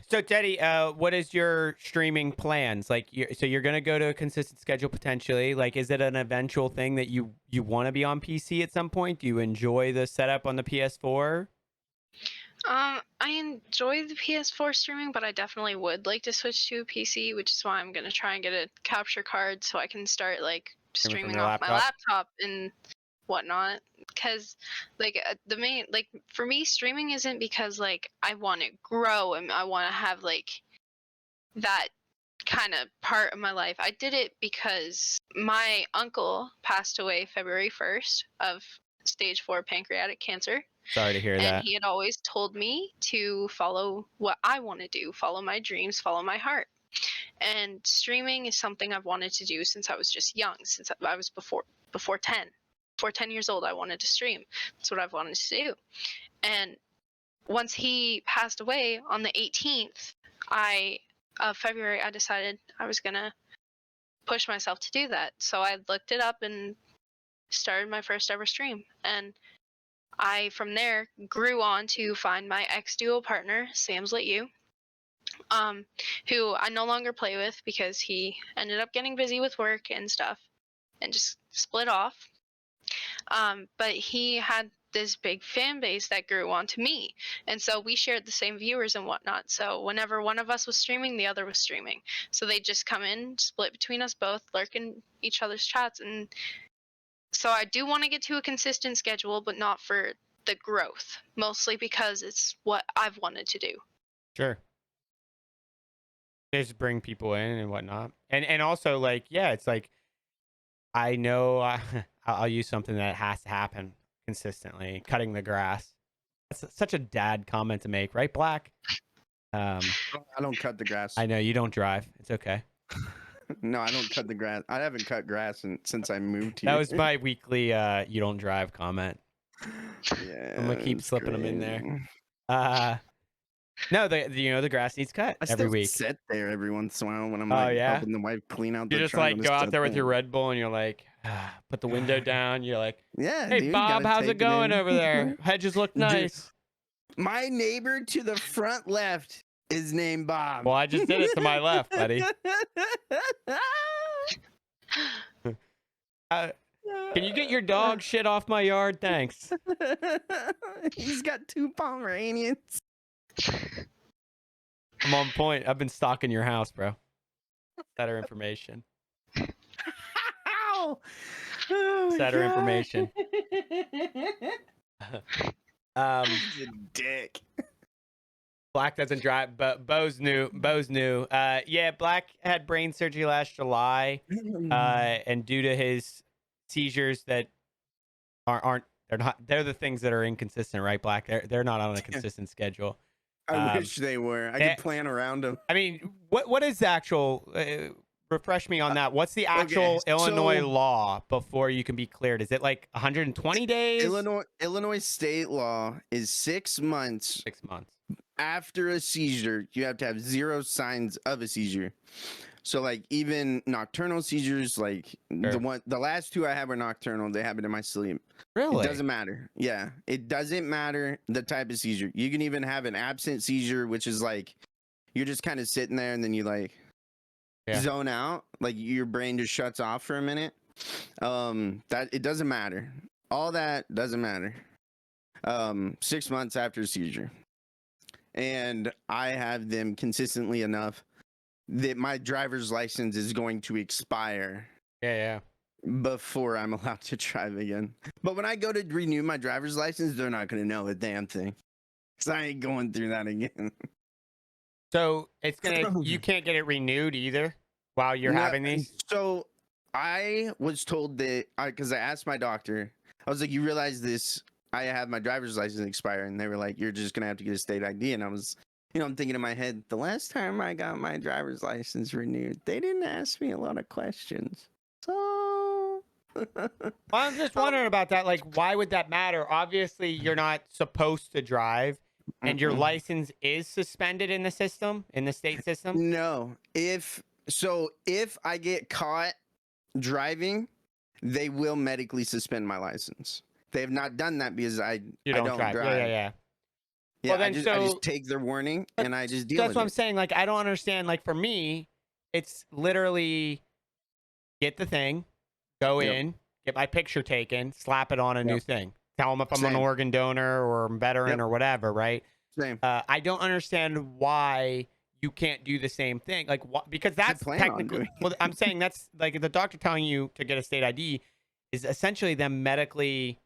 So Teddy, what is your streaming plans? Like, so you're gonna go to a consistent schedule potentially. Like, is it an eventual thing that you want to be on PC at some point? Do you enjoy the setup on the PS4? I enjoy the PS4 streaming, but I definitely would like to switch to a PC, which is why I'm gonna try and get a capture card so I can start like Streaming from streaming your off my laptop? laptop and whatnot. Because like the main like for me, streaming isn't because like I want to grow and I want to have like that kind of part of my life. I did it because my uncle passed away February 1st of stage 4 pancreatic cancer. Sorry to hear And that. he had always told me to follow what I want to do, follow my dreams, follow my heart. And streaming is something I've wanted to do since I was just young, since I was before 10. Before 10 years old, I wanted to stream. That's what I've wanted to do. And once he passed away on the 18th of February, I decided I was going to push myself to do that. So I looked it up and started my first ever stream. And I, from there, grew on to find my ex-duo partner, Sam's Lit You, who I no longer play with because he ended up getting busy with work and stuff and just split off. But he had this big fan base that grew onto me. And so we shared the same viewers and whatnot. So whenever one of us was streaming, the other was streaming. So they'd just come in, split between us both, lurk in each other's chats. And so I do want to get to a consistent schedule, but not for the growth, mostly because it's what I've wanted to do. Sure. Just bring people in and whatnot, and also like, yeah, it's like I know I'll use something that has to happen consistently. Cutting the grass. That's such a dad comment to make, right, Black? I don't cut the grass. I know you don't drive. It's okay. No, I don't cut the grass. I haven't cut grass since I moved here. That was my weekly you don't drive comment. Yeah, I'm gonna keep it's slipping them in great. there. No, the grass needs cut I every still week. sit there every once in a while when I'm Oh, like yeah? helping the wife clean out You the just truck. like I'll go out sit there with your Red Bull and you're like, put the window down. You're like, Yeah, hey dude, Bob, gotta how's take it going in. over there? Hedges look Dude. nice. My neighbor to the front left is named Bob. Well, I just did it to my left, buddy. Can you get your dog shit off my yard? Thanks. He's got 2 Pomeranians. I'm on point. I've been stalking your house, bro. Better information. Ow! Oh, Better God. information. He's a dick. Black doesn't drive, but Bo's new. Yeah, Black had brain surgery last July, and due to his seizures that they're the things that are inconsistent, right? Black, they're not on a consistent schedule. I wish they were. I could plan around them. I mean, what is the actual? Refresh me on that. What's the actual Illinois law before you can be cleared? Is it like 120 days? Illinois state law is 6 months. 6 months. After a seizure, you have to have 0 signs of a seizure. So like even nocturnal seizures, like the last 2 I had were nocturnal. They happened in my sleep. Really? It doesn't matter. Yeah, it doesn't matter the type of seizure. You can even have an absent seizure, which is like you're just kind of sitting there and then you like zone out, like your brain just shuts off for a minute. That it doesn't matter. All that doesn't matter. 6 months after a seizure. And I have them consistently enough that my driver's license is going to expire. Yeah. Before I'm allowed to drive again. But when I go to renew my driver's license, they're not going to know a damn thing. Because I ain't going through that again. So you can't get it renewed either while you're having these? So I was told that, because I asked my doctor, I was like, you realize this, I have my driver's license expire. And they were like, you're just going to have to get a state ID. And I was, I'm thinking in my head, the last time I got my driver's license renewed, they didn't ask me a lot of questions. So well, I'm just wondering about that. Like, why would that matter? Obviously, you're not supposed to drive, and your license is suspended in the system, in the state system. No, if I get caught driving, they will medically suspend my license. They have not done that because I don't drive. Yeah. Yeah, Well, then, I so just take their warning but and I just deal that's with what I'm it. saying. Like, I don't understand. Like, for me, it's literally get the thing, go Yep. in, get my picture taken, slap it on a new Yep. thing. Tell them if I'm an Same. organ donor or a veteran Yep. or whatever, right? Same. I don't understand why you can't do the same thing. Like, because that's plan on technically. doing Well, I'm saying that's like the doctor telling you to get a state ID is essentially them medically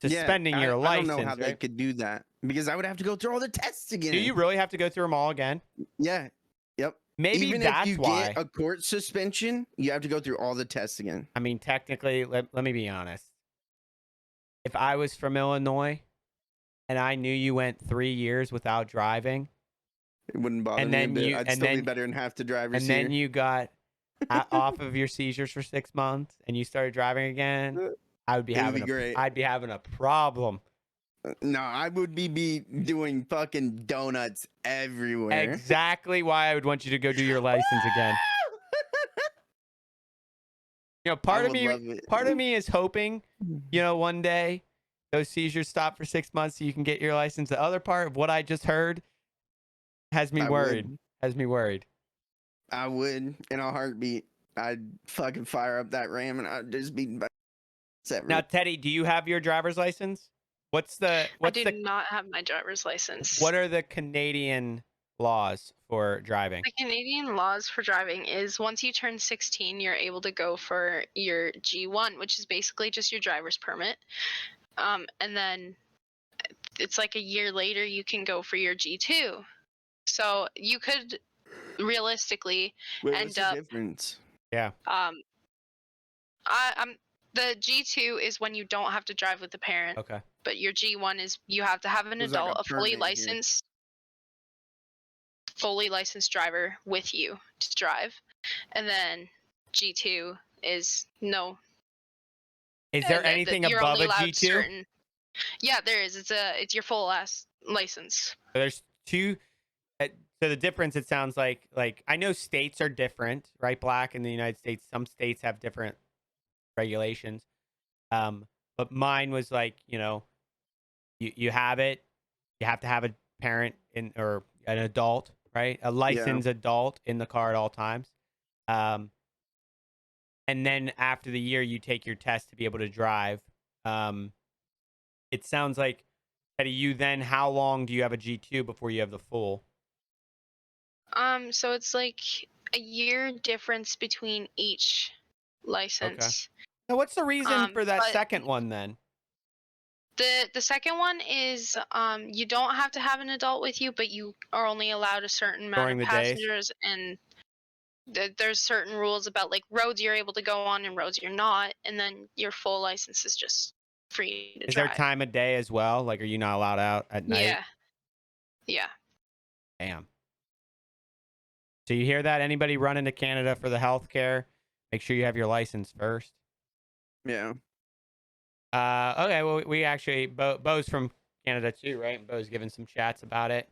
suspending yeah, your I don't license. know how they Right? could do that because I would have to go through all the tests again. Do you really have to go through them all again? Yeah. Yep. Maybe Even that's if you why. get a court suspension, you have to go through all the tests again. I mean, technically, let me be honest. If I was from Illinois and I knew you went 3 years without driving, It wouldn't bother and me a then bit. you I'd and still be then better than half the drivers and then here. you got off of your seizures for 6 months and you started driving again, I would be It would having be great. I'd be having a problem. No, I would be doing fucking donuts everywhere. Exactly why I would want you to go do your license again. You know, part of would me love it. part of me is hoping, you know, one day those seizures stop for 6 months so you can get your license. The other part of what I just heard has me I worried. would. Has me worried. I would in a heartbeat. I'd fucking fire up that Ram and I'd just be Now, Teddy, do you have your driver's license? I do not have my driver's license. What are the Canadian laws for driving? The Canadian laws for driving is once you turn 16, you're able to go for your G1, which is basically just your driver's permit. And then it's like a year later, you can go for your G2. So you could realistically Wait, end what's the up. difference? Yeah. I'm the G2 is when you don't have to drive with the parent, Okay. but your G1 is you have to have an There's like adult, a a fully permit here. licensed driver with you to drive, and then G2 is no. Is there anything You're above only a allowed G2? certain. Yeah, there is. It's your full ass license. There's two. So the difference, it sounds like I know states are different, right? Black in the United States, some states have different regulations. But mine was like, you know, you have it, you have to have a parent or an adult, right? A licensed adult in the car at all times. And then after the year, you take your test to be able to drive. It sounds like, Eddie, you then, how long do you have a G2 before you have the full? So it's like a year difference between each license. Okay. So what's the reason for that but second one then? The second one is you don't have to have an adult with you, but you are only allowed a certain amount During of the days? passengers, and there's certain rules about like roads you're able to go on and roads you're not, and then your full license is just free to Is drive. there time of day as well? Like, are you not allowed out at night? Yeah. Yeah. Damn. So you hear that? Anybody running to Canada for the healthcare? Make sure you have your license first. Yeah. Okay. Well, we actually Bo's from Canada too, right? Bo's giving some chats about it.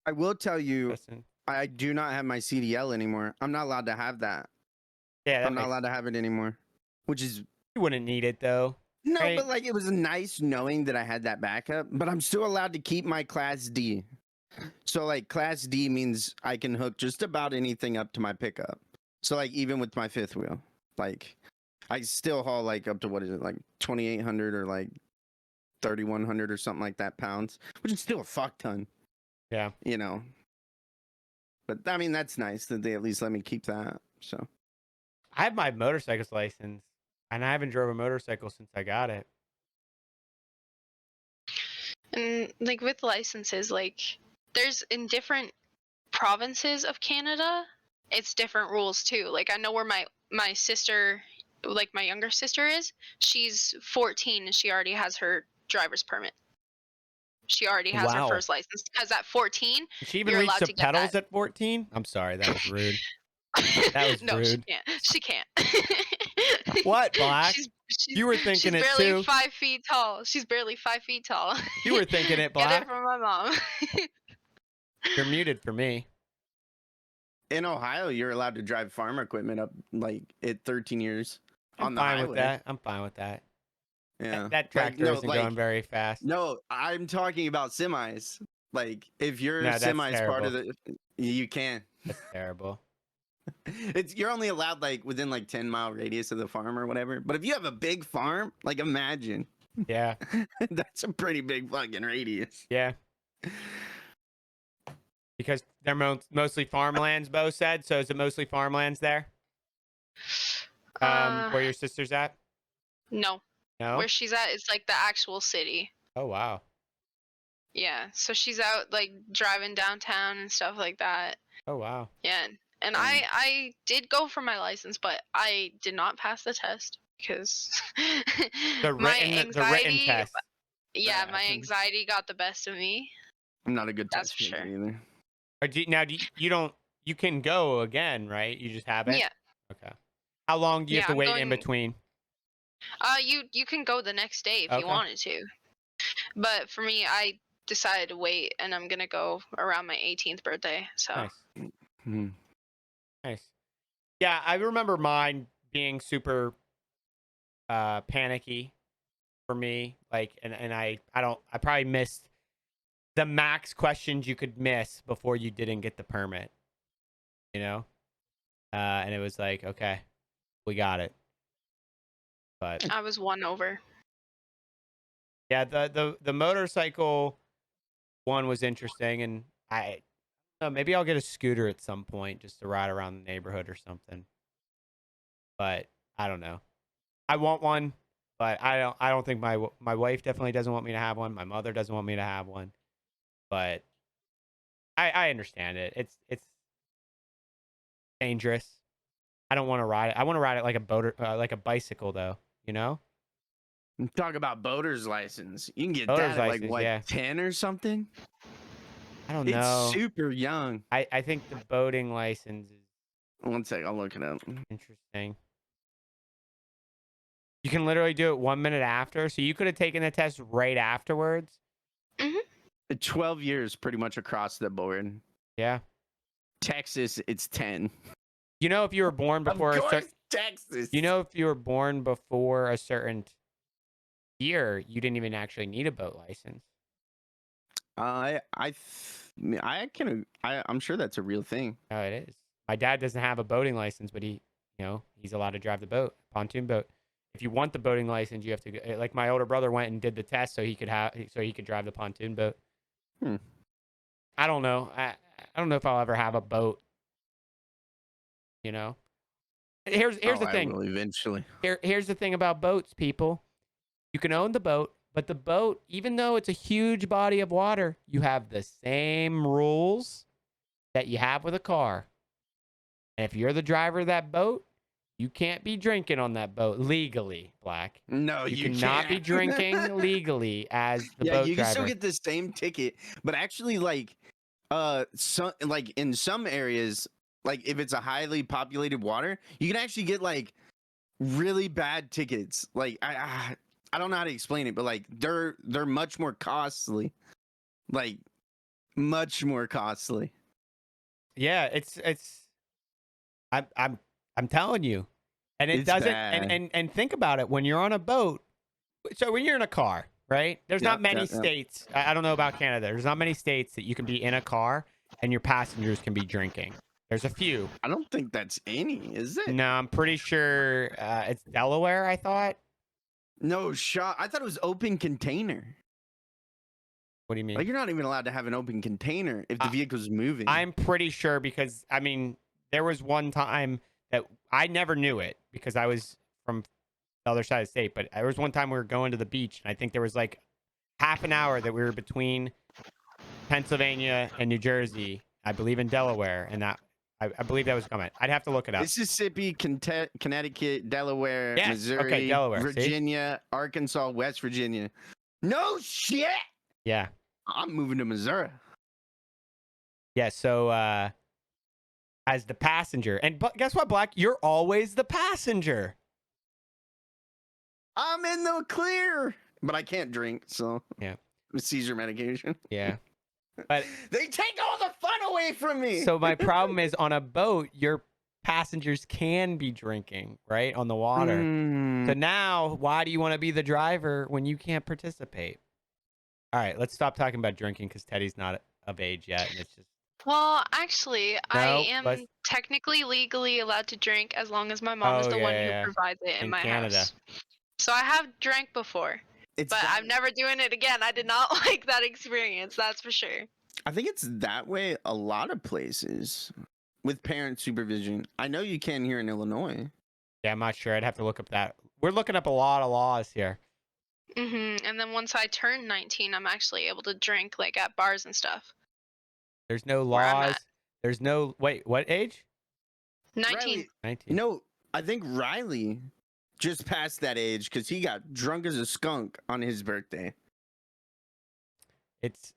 I will tell you, Listen. I do not have my CDL anymore. I'm not allowed to have that. Yeah, that I'm not allowed to have it anymore. Which is you wouldn't need it though. no, Right. but like it was nice knowing that I had that backup. But I'm still allowed to keep my Class D. So like Class D means I can hook just about anything up to my pickup. So like even with my fifth wheel, like I still haul like up to what is it, like 2,800 or like 3,100 or something like that pounds, which is still a fuck ton. Yeah. You know. But I mean that's nice that they at least let me keep that. So I have my motorcycle's license, and I haven't drove a motorcycle since I got it. And like with licenses, like there's in different provinces of Canada, it's different rules too. Like I know where my sister, like my younger sister is, she's 14 and she already has her driver's permit. She already has her Wow. first license because at 14, Did she even you're reach allowed the to get pedals that. at 14? I'm sorry, that was rude. That was No, rude. she can't. What, Black? She's You were thinking she's it barely too. 5 feet tall. She's barely 5 feet tall. You were thinking it, Get Black. it from my mom. You're muted for me. in Ohio, you're allowed to drive farm equipment up like at 13 years on I'm the fine highway. with that. I'm fine with that. Yeah. That tractor no, isn't going very fast. No, I'm talking about semis. Like if your No, that's semi's part of terrible. you can. That's terrible. You're only allowed like within like 10-mile radius of the farm or whatever. But if you have a big farm, like imagine. Yeah. That's a pretty big fucking radius. Yeah. Because they're mostly farmlands, Bo said. So is it mostly farmlands there? Where your sister's at? No. No? Where she's at is like the actual city. Oh, wow. Yeah, so she's out like driving downtown and stuff like that. Oh, wow. Yeah, and I did go for my license, but I did not pass the test because The my written anxiety. test. Yeah, That my happens. anxiety got the best of me. I'm not a good That's test for taker sure. either. Or you don't, you can go again, right? You just haven't? Yeah. Okay. How long do you have Yeah, to I'm wait in going- between? You can go the next day if Okay. you wanted to, but for me, I decided to wait, and I'm gonna go around my 18th birthday. So. Nice. Hmm. Nice. Yeah, I remember mine being super panicky for me. Like, and I probably missed the max questions you could miss before you didn't get the permit. You know? And it was like, okay, we got it. But I was one over. yeah, the motorcycle one was interesting, and I maybe I'll get a scooter at some point just to ride around the neighborhood or something. But I don't know. I want one, but I don't think my wife definitely doesn't want me to have one. My mother doesn't want me to have one. But I understand it. It's dangerous. I don't want to ride it. I want to ride it like a bicycle though, you know? Talk about boater's license. You can get Boater's that at like license, what, yeah. 10 or something? I don't It's know. super young. I think the boating license is One sec, I'll look it up. interesting. You can literally do it 1 minute after, so you could have taken the test right afterwards. 12 years pretty much across the board. Yeah. Texas, it's 10. You know, if you were born before of a course, certain, Texas. you know, if you were born before a certain year, you didn't even actually need a boat license. I'm sure that's a real thing. Oh, it is. My dad doesn't have a boating license, but he's allowed to drive the boat, pontoon boat. If you want the boating license, you have to go. Like my older brother went and did the test so he could drive the pontoon boat. I don't know. I don't know if I'll ever have a boat. You know. Here's the thing. I will eventually. Here's the thing about boats, people. You can own the boat, but the boat, even though it's a huge body of water, you have the same rules that you have with a car. And if you're the driver of that boat, you can't be drinking on that boat legally, Black. No, You cannot be can't. drinking legally as the boat driver. Yeah, you can still get the same ticket, but actually, like, in some areas, like if it's a highly populated water, you can actually get like really bad tickets. Like I don't know how to explain it, but like they're much more costly, like much more costly. Yeah, it's I'm telling you. And it It's doesn't bad. and think about it when you're on a boat. So when you're in a car, right? There's not many states. I don't know about Canada. There's not many states that you can be in a car and your passengers can be drinking. There's a few. I don't think that's any, is it? No, I'm pretty sure it's Delaware, I thought. No shot. I thought it was open container. What do you mean? Like you're not even allowed to have an open container if the vehicle's moving. I'm pretty sure because I mean, there was one time that I never knew it because I was from the other side of the state, but there was one time we were going to the beach and I think there was like half an hour that we were between Pennsylvania and New Jersey, I believe in Delaware, and that I believe that was coming. I'd have to look it up. Mississippi, Connecticut, Delaware, Yes. Missouri, Okay, Delaware, see? Virginia, Arkansas, West Virginia. No shit. Yeah. I'm moving to Missouri. Yeah, so as the passenger, and guess what, Black? You're always the passenger. I'm in the clear, but I can't drink, so Yeah. with seizure medication. Yeah. But They take all the fun away from me. so my problem is on a boat, you're passengers can be drinking, right, on the water. Mm. So now, why do you want to be the driver when you can't participate? All right, let's stop talking about drinking because Teddy's not of age yet, and it's just Well, actually, I no. am technically legally allowed to drink as long as my mom is Oh the one who yeah. provides it in my Canada. house. So I have drank before, It's but that- I'm never doing it again. I did not like that experience, that's for sure. I think it's that way a lot of places with parent supervision. I know you can here in Illinois. Yeah, I'm not sure. I'd have to look up that. We're looking up a lot of laws here. And then once I turn 19, I'm actually able to drink like at bars and stuff. There's no Where I'm laws. at. There's no wait. What age? 19. Riley, 19. you know, I think Riley just passed that age because he got drunk as a skunk on his birthday. It's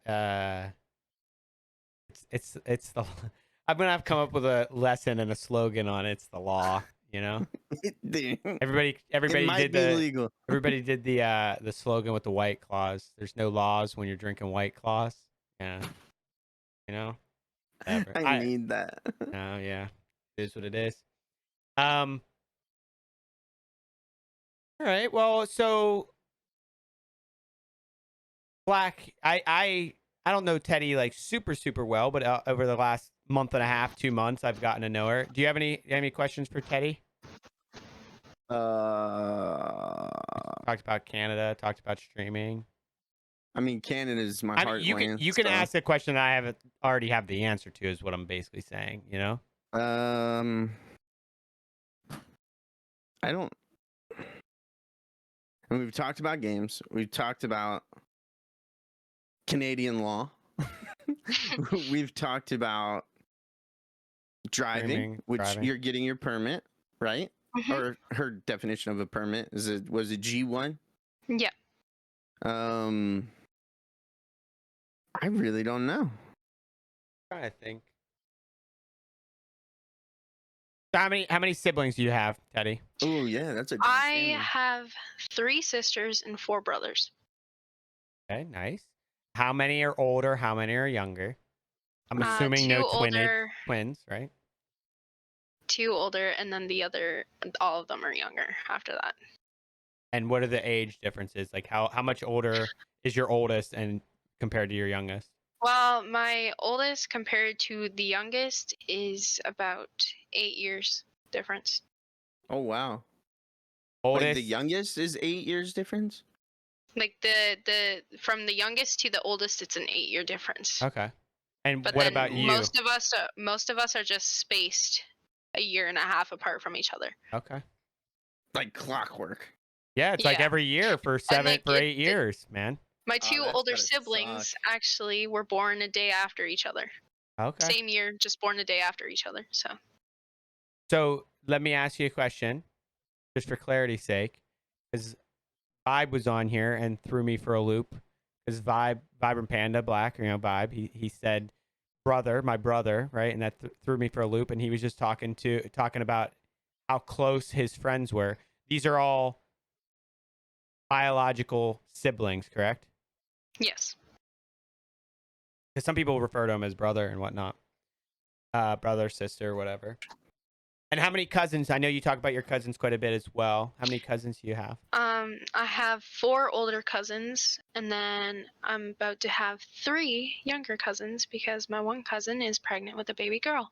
it's the. I'm gonna have to come up with a lesson and a slogan on it. It's the law. You know, It everybody might did be the legal. everybody did the slogan with the White Claws. There's no laws when you're drinking White Claws. Yeah, you know. Whatever. I need that. Oh yeah, it is what it is. All right. Well, so Black, I don't know Teddy like super well, but over the last month and a half, 2 months, I've gotten to know her. Do you have any questions for Teddy? Talked about Canada. Talked about streaming. I mean, Canada is my I mean, heartland. you can ask a question that I already have the answer to. Is what I'm basically saying. You know. I don't. And we've talked about games. We've talked about Canadian law. We've talked about driving, Streaming, which driving. you're getting your permit, right? Mhm. Or her definition of a permit was it G1? Yeah. I really don't know. Trying to think. So how many siblings do you have, Teddy? Oh yeah, that's a good I family. have 3 sisters and 4 brothers. Okay, nice. How many are older? How many are younger? I'm assuming 2 no older, twins, right? 2 older, and then all of them are younger after that. And what are the age differences? Like how much older is your oldest and compared to your youngest? Well, my oldest compared to the youngest is about 8 years difference. Oh wow. Oldest. Like the youngest is 8 years difference? Like the from the youngest to the oldest, it's an 8-year difference. Okay. And But what then about you? most of us are just spaced a year and a half apart from each other. Okay. Like clockwork. Yeah, it's like Yeah. every year for like, 8 years, man. My 2 that's older gotta siblings suck. actually were born a day after each other. Okay. Same year, just born a day after each other. So let me ask you a question, just for clarity's sake, because Vibe was on here and threw me for a loop. Because Vibrant Panda Black, Vibe, he said my brother, right? And that threw me for a loop. And he was just talking about how close his friends were. These are all biological siblings, correct? Yes. Because some people refer to him as brother and whatnot, brother, sister, whatever. And how many cousins? I know you talk about your cousins quite a bit as well. How many cousins do you have? I have 4 older cousins, and then I'm about to have 3 younger cousins because my one cousin is pregnant with a baby girl.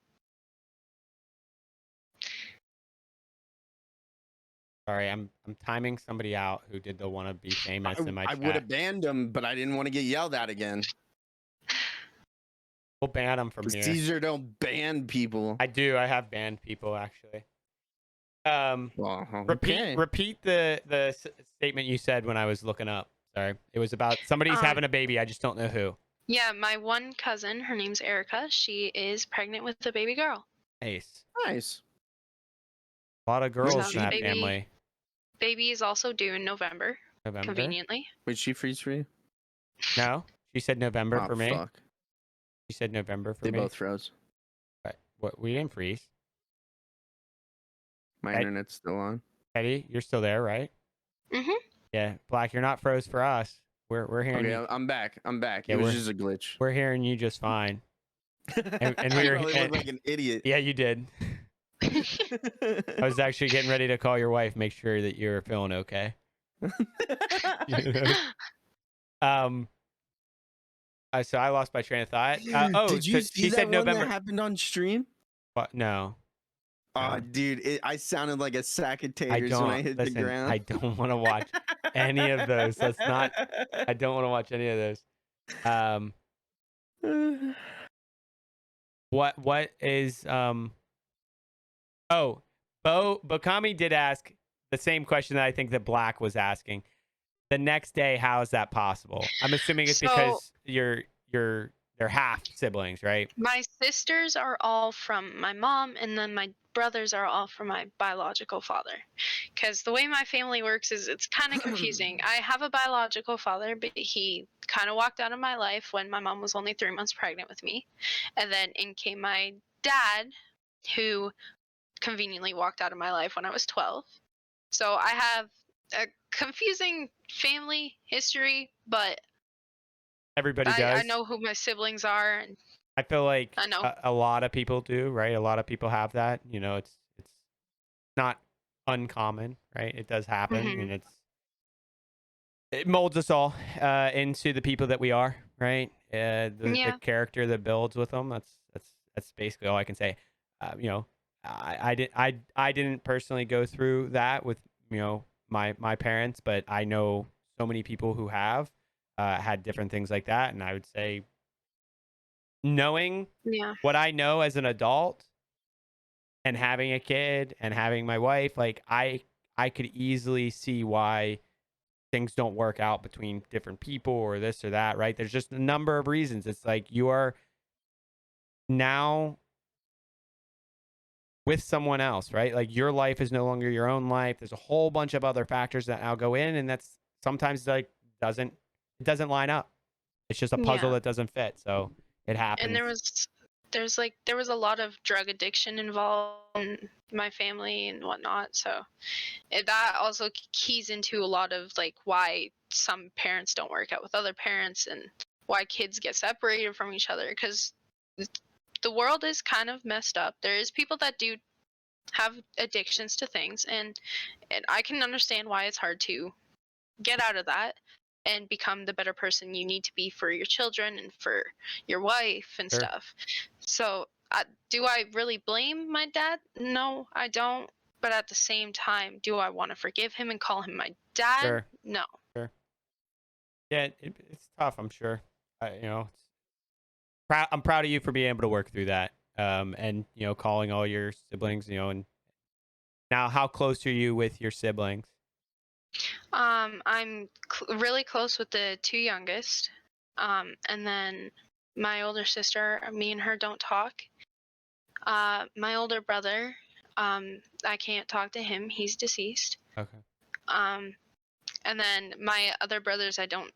Sorry, I'm timing somebody out who did the wanna be famous in my I chat. would have banned him, but I didn't want to get yelled at again. We'll ban them from here. Caesar don't ban people. I do. I have banned people actually. Well, okay. Repeat the statement you said when I was looking up. Sorry, it was about somebody's having a baby. I just don't know who. Yeah, my one cousin, her name's Erica. She is pregnant with a baby girl. Nice. Nice. A lot of girls So in that baby- family. Baby is also due in November, November. conveniently. Wait, she freeze for you? No, she said November Oh, for me. fuck. She said November for They me. both froze. What? We didn't freeze. My Ed- internet's still on. Eddie, you're still there, right? Mhm. Yeah, Black, you're not froze for us. We're hearing Okay, you. I'm back. I'm back. Yeah, It was we're- just a glitch. We're hearing you just fine. and I we were- probably and- look like an idiot. Yeah, you did. I was actually getting ready to call your wife, make sure that you're feeling okay. um. So I lost my train of thought. Did So you see she that said one November. that happened on stream? What? No. Oh, No. dude, I sounded like a sack of I taters when I don't hit the listen. ground. I don't want to watch any of those. That's not. I don't want to watch any of those. What is Oh, Bokami did ask the same question that I think that Black was asking. The next day, how is that possible? I'm assuming it's So because they're half siblings, right? my sisters are all from my mom, and then my brothers are all from my biological father. Because the way my family works is it's kind of confusing. I have a biological father, but he kind of walked out of my life when my mom was only 3 months pregnant with me. And then in came my dad, who conveniently walked out of my life when I was 12. So I have a confusing family history, but Everybody I does. know who my siblings are, and I feel like I know. a lot of people do, right? A lot of people have that. It's not uncommon, right? It does happen, Hmm. and it molds us all into the people that we are, right? The Yeah, character that builds with them. That's basically all I can say. You know, I didn't personally go through that with my parents, but I know so many people who have had different things like that, and I would say knowing yeah, what I know as an adult and having a kid and having my wife, like I could easily see why things don't work out between different people or this or that, right? There's just a number of reasons. It's like you are now with someone else, right? Like your life is no longer your own life. There's a whole bunch of other factors that now go in, and that's sometimes like doesn't line up. It's just a puzzle yeah. that doesn't fit. So it And happens. there was a lot of drug addiction involved in my family and whatnot. So that also keys into a lot of like why some parents don't work out with other parents and why kids get separated from each other, because the world is kind of messed up. There is people that do have addictions to things, and I can understand why it's hard to get out of that and become the better person you need to be for your children and for your wife and Sure, stuff. So, do I really blame my dad? No, I don't. But at the same time, do I want to forgive him and call him my dad? sure, No. sure. Yeah, it's tough. I'm sure. I'm proud of you for being able to work through that. And calling all your siblings. And now, how close are you with your siblings? I'm really close with the two youngest. And then my older sister, me and her don't talk. My older brother, I can't talk to him. He's deceased. Okay. Um, and then my other brothers, I don't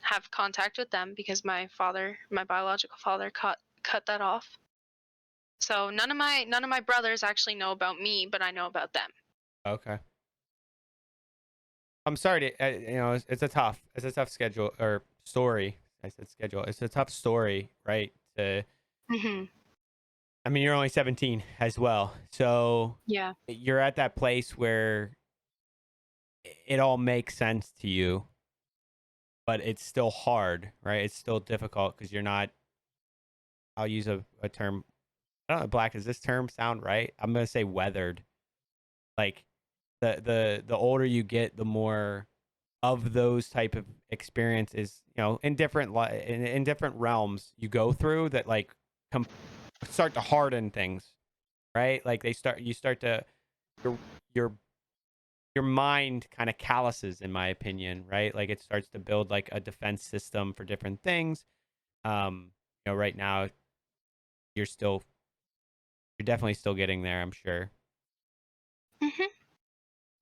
have contact with them because my father, my biological father, cut that off. So none of my brothers actually know about me, but I know about them. Okay. I'm sorry to, it's a tough schedule or story. I said schedule. It's a tough story, right? Hmm. I mean, you're only 17 as well. So Yeah. you're at that place where it all makes sense to you, but it's still hard, right? It's still difficult because you're not, I'll use a term. I don't know, Black, does this term sound right? I'm going to say weathered. Like the older you get, the more of those type of experiences, in different in different realms you go through that like start to harden things, right? Like you start to your your your mind kind of calluses, in my opinion, right? Like it starts to build like a defense system for different things. Right now you're still you're definitely still getting there, I'm sure. Hmm.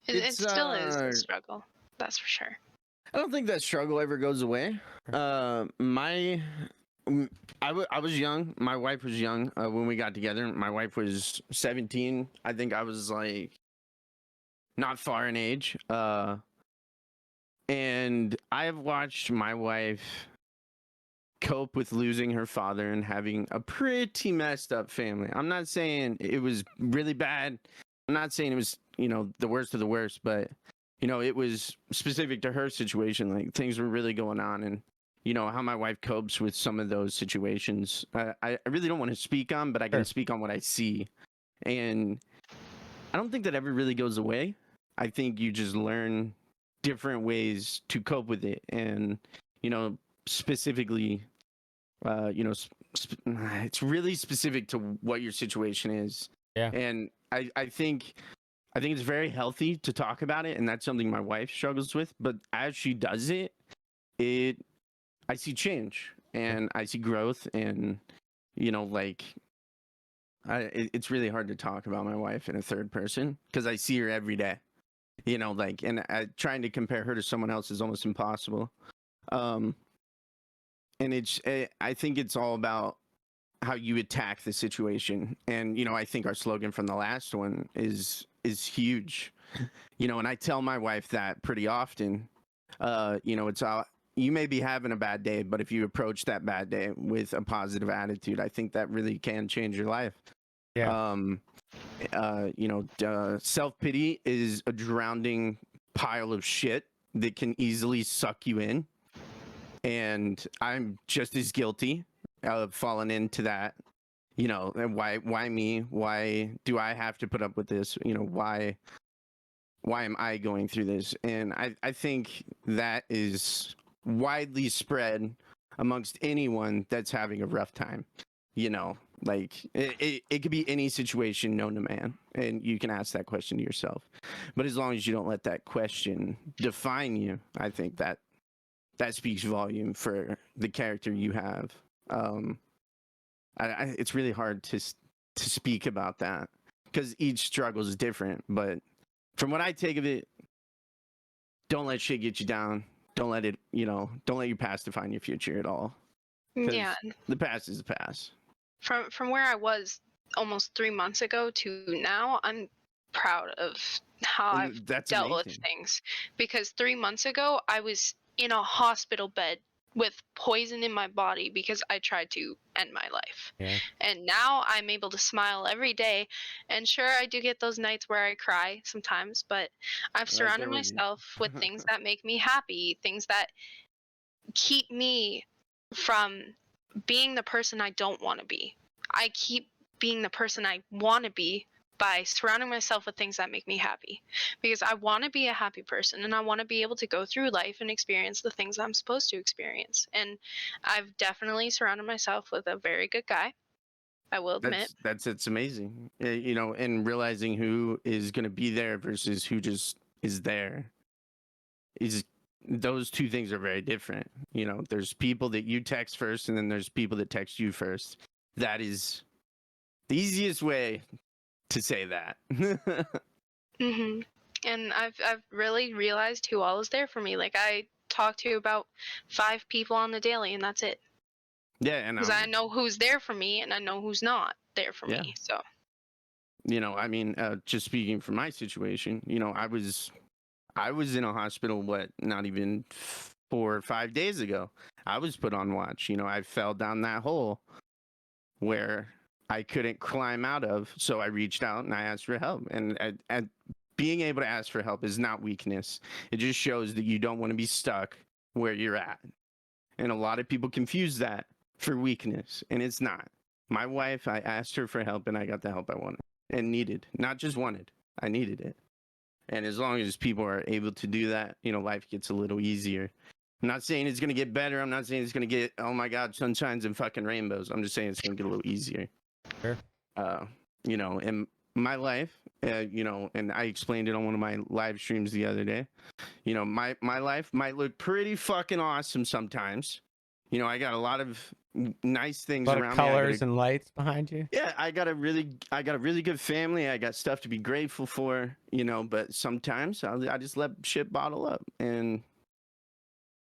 It It's still is a struggle. That's for sure. I don't think that struggle ever goes away. My I was young. My wife was young when we got together. My wife was 17. I think I was like not far in age. And I have watched my wife cope with losing her father and having a pretty messed up family. I'm not saying it was really bad. I'm not saying it was, the worst of the worst, but it was specific to her situation. Like things were really going on, and how my wife copes with some of those situations. I really don't want to speak on, but I can Sure. speak on what I see, and I don't think that ever really goes away. I think you just learn different ways to cope with it, and specifically, it's really specific to what your situation is. Yeah. And I think it's very healthy to talk about it, and that's something my wife struggles with. But as she does it, I see change and I see growth, and it's really hard to talk about my wife in a third person because I see her every day. And trying to compare her to someone else is almost impossible. And I think it's all about how you attack the situation. And I think our slogan from the last one is huge. And I tell my wife that pretty often. It's all, you may be having a bad day, but if you approach that bad day with a positive attitude, I think that really can change your life. Yeah. Self-pity is a drowning pile of shit that can easily suck you in. And I'm just as guilty of falling into that. And why me? Why do I have to put up with this? Why am I going through this? And I think that is widely spread amongst anyone that's having a rough time. Like it could be any situation known to man, and you can ask that question to yourself. But as long as you don't let that question define you, I think that speaks volume for the character you have. It's really hard to speak about that because each struggle is different. But from what I take of it, don't let shit get you down. Don't let it, don't let your past define your future at all. Yeah. The past is the past. From where I was almost 3 months ago to now, I'm proud of how I've dealt with things. Because 3 months ago, I was in a hospital bed with poison in my body because I tried to end my life. Yeah. And now I'm able to smile every day. And sure, I do get those nights where I cry sometimes, but I've surrounded myself with things that make me happy, things that keep me from being the person I don't want to be. I keep being the person I want to be by surrounding myself with things that make me happy, because I want to be a happy person and I want to be able to go through life and experience the things I'm supposed to experience. And I've definitely surrounded myself with a very good guy, I will admit. It's amazing. And realizing who is going to be there versus who just is there is, those two things are very different. There's people that you text first, and then there's people that text you first. That is the easiest way to say that. Mm-hmm. And I've really realized who all is there for me. Like, I talk to about 5 people on the daily, and that's it. Yeah, and because I know who's there for me, and I know who's not there for me. So, just speaking from my situation, I was in a hospital, not even 4 or 5 days ago. I was put on watch. I fell down that hole where I couldn't climb out of. So I reached out and I asked for help. And being able to ask for help is not weakness. It just shows that you don't want to be stuck where you're at. And a lot of people confuse that for weakness, and it's not. My wife, I asked her for help, and I got the help I wanted and needed. Not just wanted, I needed it. And as long as people are able to do that, life gets a little easier. I'm not saying it's going to get better. I'm not saying it's going to get, oh my God, sunshines and fucking rainbows. I'm just saying it's going to get a little easier. Sure. In my life, and I explained it on one of my live streams the other day. My life might look pretty fucking awesome sometimes. I got a lot of nice things around me. Colors and lights behind you. Yeah, I got a really good family. I got stuff to be grateful for, but sometimes I just let shit bottle up, and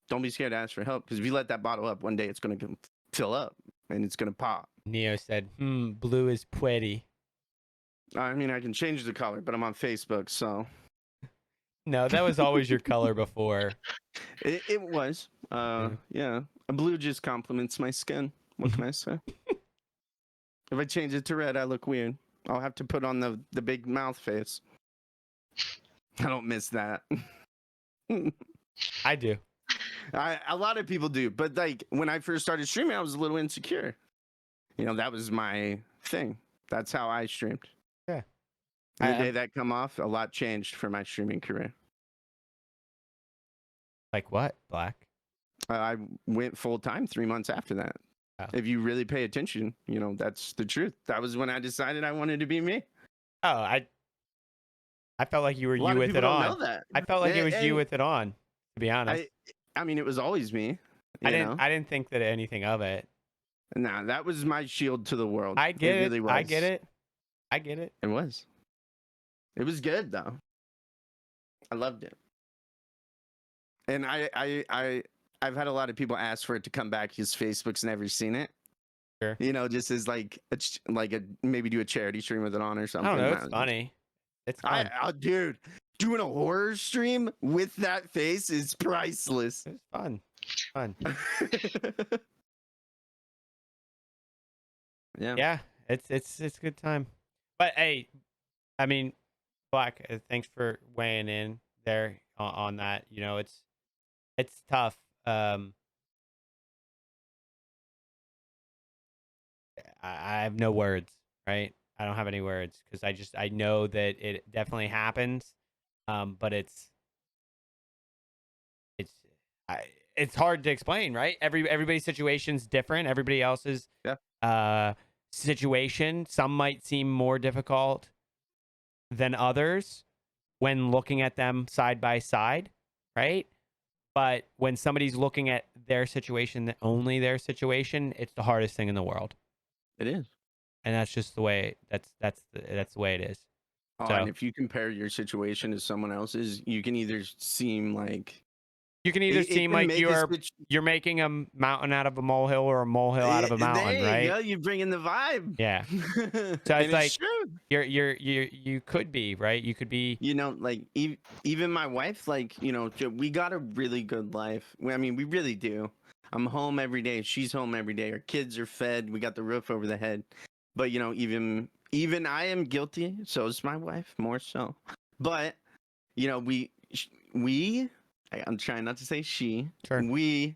don't be scared to ask for help, because if you let that bottle up, one day it's going to fill up and it's going to pop. Neo said, blue is pretty. I can change the color, but I'm on Facebook, so. No, that was always your color before. It was. Yeah. Blue just complements my skin. What can I say? If I change it to red, I look weird. I'll have to put on the big mouth face. I don't miss that. I do. A lot of people do, but like when I first started streaming, I was a little insecure. You know, that was my thing. That's how I streamed. Yeah. And the day that come off, a lot changed for my streaming career. Like what, Black? I went full time 3 months after that. Oh. If you really pay attention, you know, that's the truth. That was when I decided I wanted to be me. Oh, I felt like you were A lot you of with people it don't on. know that. I felt like it was Hey, you with it on, to be honest. I mean, it was always me. I You know? didn't think that anything of it. Nah, that was my shield to the world. I get it. Really was. I get it. I get it. It was. It was good though. I loved it. And I've had a lot of people ask for it to come back because Facebook's never seen it. Sure. You know, just as like a maybe do a charity stream with it on or I something. don't know. It's funny. It's fun. Dude, doing a horror stream with that face is priceless. It's fun. Fun. Yeah. Yeah. It's a good time. But hey, I mean, Black, thanks for weighing in there on that. You know, it's tough. I have no words, right? I don't have any words because I know that it definitely happens, but it's hard to explain, right? Everybody's situation's different. Everybody else's situation. Some might seem more difficult than others when looking at them side by side, right? But when somebody's looking at their situation, only their situation, it's the hardest thing in the world. It is. And that's just the way that's the way it is. Oh, So- and if you compare your situation to someone else's, you can either seem like You can either it seem can like make a switch- you're making a mountain out of a molehill or a molehill out of a mountain, there you right? go, you bring in the vibe. Yeah. So it's like- true. You could be, right? You could be. You know, like even my wife, like, you know, we got a really good life. I mean, we really do. I'm home every day. She's home every day. Our kids are fed. We got the roof over the head. But you know, even I am guilty. So is my wife, more so. But you know, I'm trying not to say she. Sure. We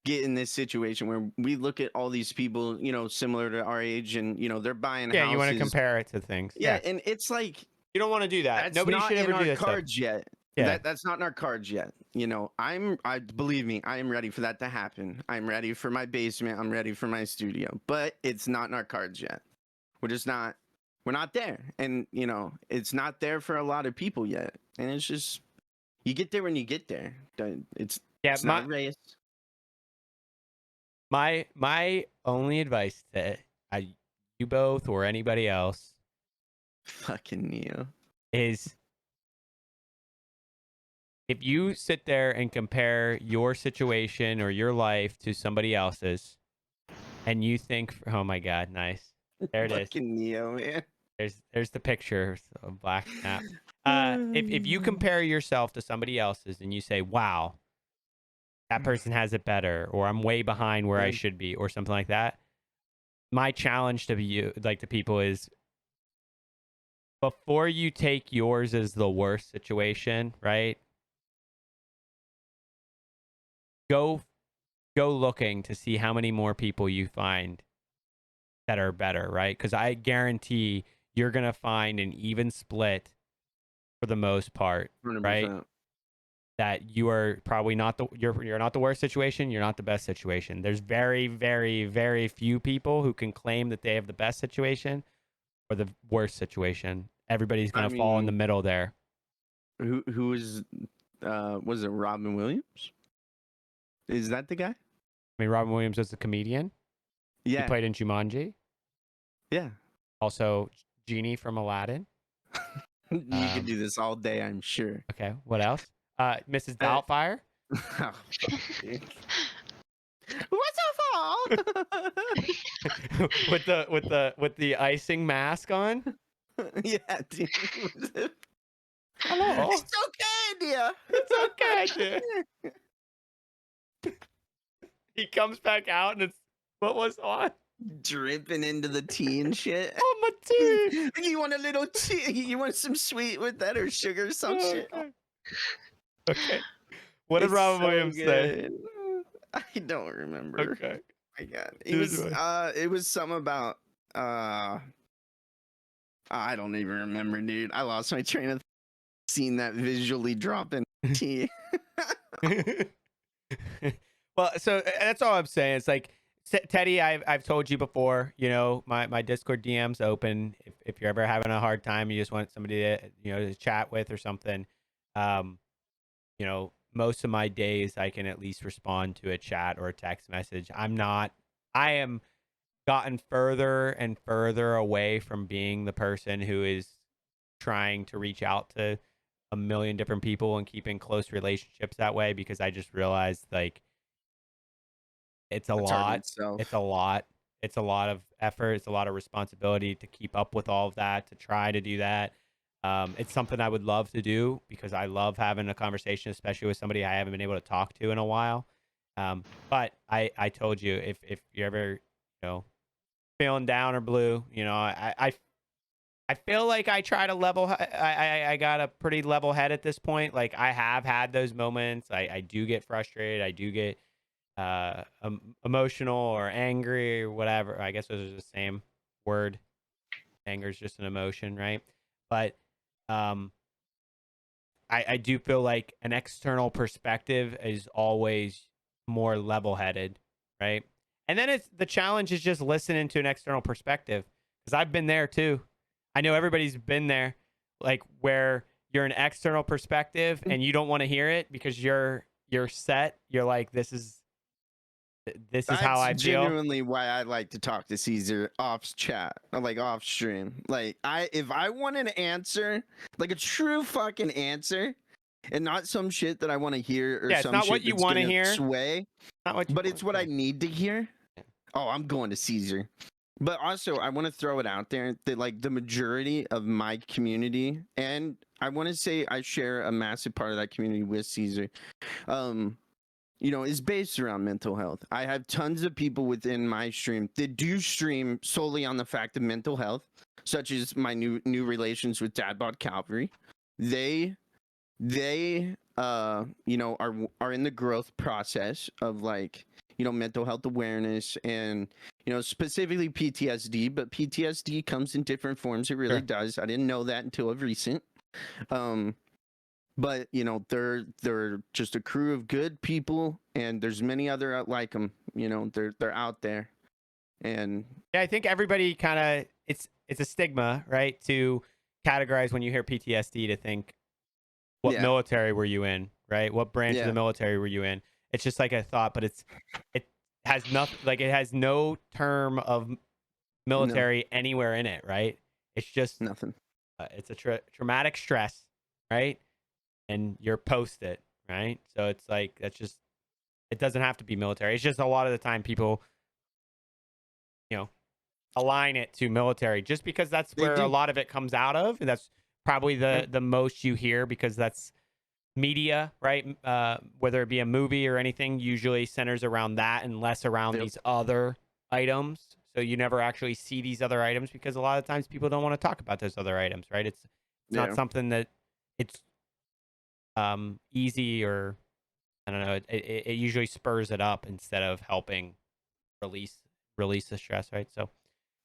get in this situation where we look at all these people, you know, similar to our age, and you know, they're buying Yeah, houses. you want to compare it to things. Yeah, and it's like you don't want to do that. that's Nobody not should in ever our do that stuff. cards yet. Yeah. That's not in our cards yet. You know, believe me, I am ready for that to happen. I'm ready for my basement. I'm ready for my studio, but it's not in our cards yet. We're not there. And, you know, it's not there for a lot of people yet. And it's just, you get there when you get there. It's not a race. My only advice to you both or anybody else Fucking Neo. is if you sit there and compare your situation or your life to somebody else's and you think, oh my God, nice. There it is. Fucking Neo, man. There's the picture of Black Snap. If you compare yourself to somebody else's and you say, wow, that person has it better, or I'm way behind where I should be, or something like that, my challenge to you, like to people, is before you take yours as the worst situation, right? Go looking to see how many more people you find that are better, right? Because I guarantee you're gonna find an even split for the most part, 100%. right? That you are probably not you're not the worst situation, you're not the best situation. There's very, very, very few people who can claim that they have the best situation or the worst situation. Everybody's gonna fall in the middle there. Who is was it Robin Williams? Is that the guy? I mean, Robin Williams was a comedian. Yeah. He played in Jumanji. Yeah. Also, Genie from Aladdin. You could do this all day, I'm sure. Okay, what else? Mrs. Doubtfire. Oh, what's up, all? with the icing mask on. Yeah, dude. Hello. It's okay, dear. It's okay, dear. He comes back out and it's what was on? Dripping into the tea and shit. Oh, my tea. You want a little tea? You want some sweet with that or sugar or some shit? Okay. Okay. What did It's Robin so Williams say? good. I don't remember. Okay. My God. Neither do It was something about I don't even remember, dude. I lost my train of seeing that visually drop in tea. Well, so that's all I'm saying. It's like Teddy, I've told you before, you know, my Discord DM's open. If you're ever having a hard time, you just want somebody to, you know, to chat with or something. Um, you know, most of my days I can at least respond to a chat or a text message. I am gotten further and further away from being the person who is trying to reach out to a million different people and keeping close relationships that way, because I just realized like it's a It's hard lot. itself. It's a lot. It's a lot of effort. It's a lot of responsibility to keep up with all of that, to try to do that. It's something I would love to do because I love having a conversation, especially with somebody I haven't been able to talk to in a while. But I told you, if you're ever, you know, feeling down or blue, you know, I feel like I try to I got a pretty level head at this point. Like I have had those moments. I do get frustrated. I do get emotional or angry or whatever. I guess those are the same word. Anger is just an emotion, right? But um, I do feel like an external perspective is always more level headed, right? And then it's the challenge is just listening to an external perspective, because I've been there too. I know everybody's been there, like where you're an external perspective and you don't want to hear it because you're set. You're like, this is how I That's feel. genuinely why I like to talk to Caesar off chat, or like off stream. Like if I want an answer, like a true fucking answer, and not some shit that I want to hear or Yeah, it's some not shit what you that's want to gonna hear. sway, Not what you but it's what I need to hear. Yeah. Oh, I'm going to Caesar. But also, I want to throw it out there that like the majority of my community, and I want to say I share a massive part of that community with Caesar. You know, is based around mental health. I have tons of people within my stream that do stream solely on the fact of mental health, such as my new relations with Dadbot Calvary. They you know, are in the growth process of like, you know, mental health awareness and, you know, specifically PTSD, but PTSD comes in different forms. It really Sure. does. I didn't know that until of recent. But you know, they're just a crew of good people, and there's many other like them. You know, they're out there, and Yeah, I think everybody kind of it's a stigma, right? To categorize when you hear PTSD to think what yeah, military were you in, right? What branch of the yeah, military were you in? It's just like a thought, but it has nothing, like it has no term of no, military anywhere in it, right? It's just nothing. it's a traumatic stress, right? And you're post it, right? So it's like that's just it doesn't have to be military. It's just a lot of the time people, you know, align it to military just because that's They where a do. lot of it comes out of, and that's probably the most you hear because that's media, right? Whether it be a movie or anything, usually centers around that and less around Yep. these other items. So you never actually see these other items because a lot of times people don't want to talk about those other items, right? It's not Yeah, something that it's easy, or I don't know. It usually spurs it up instead of helping release the stress, right? So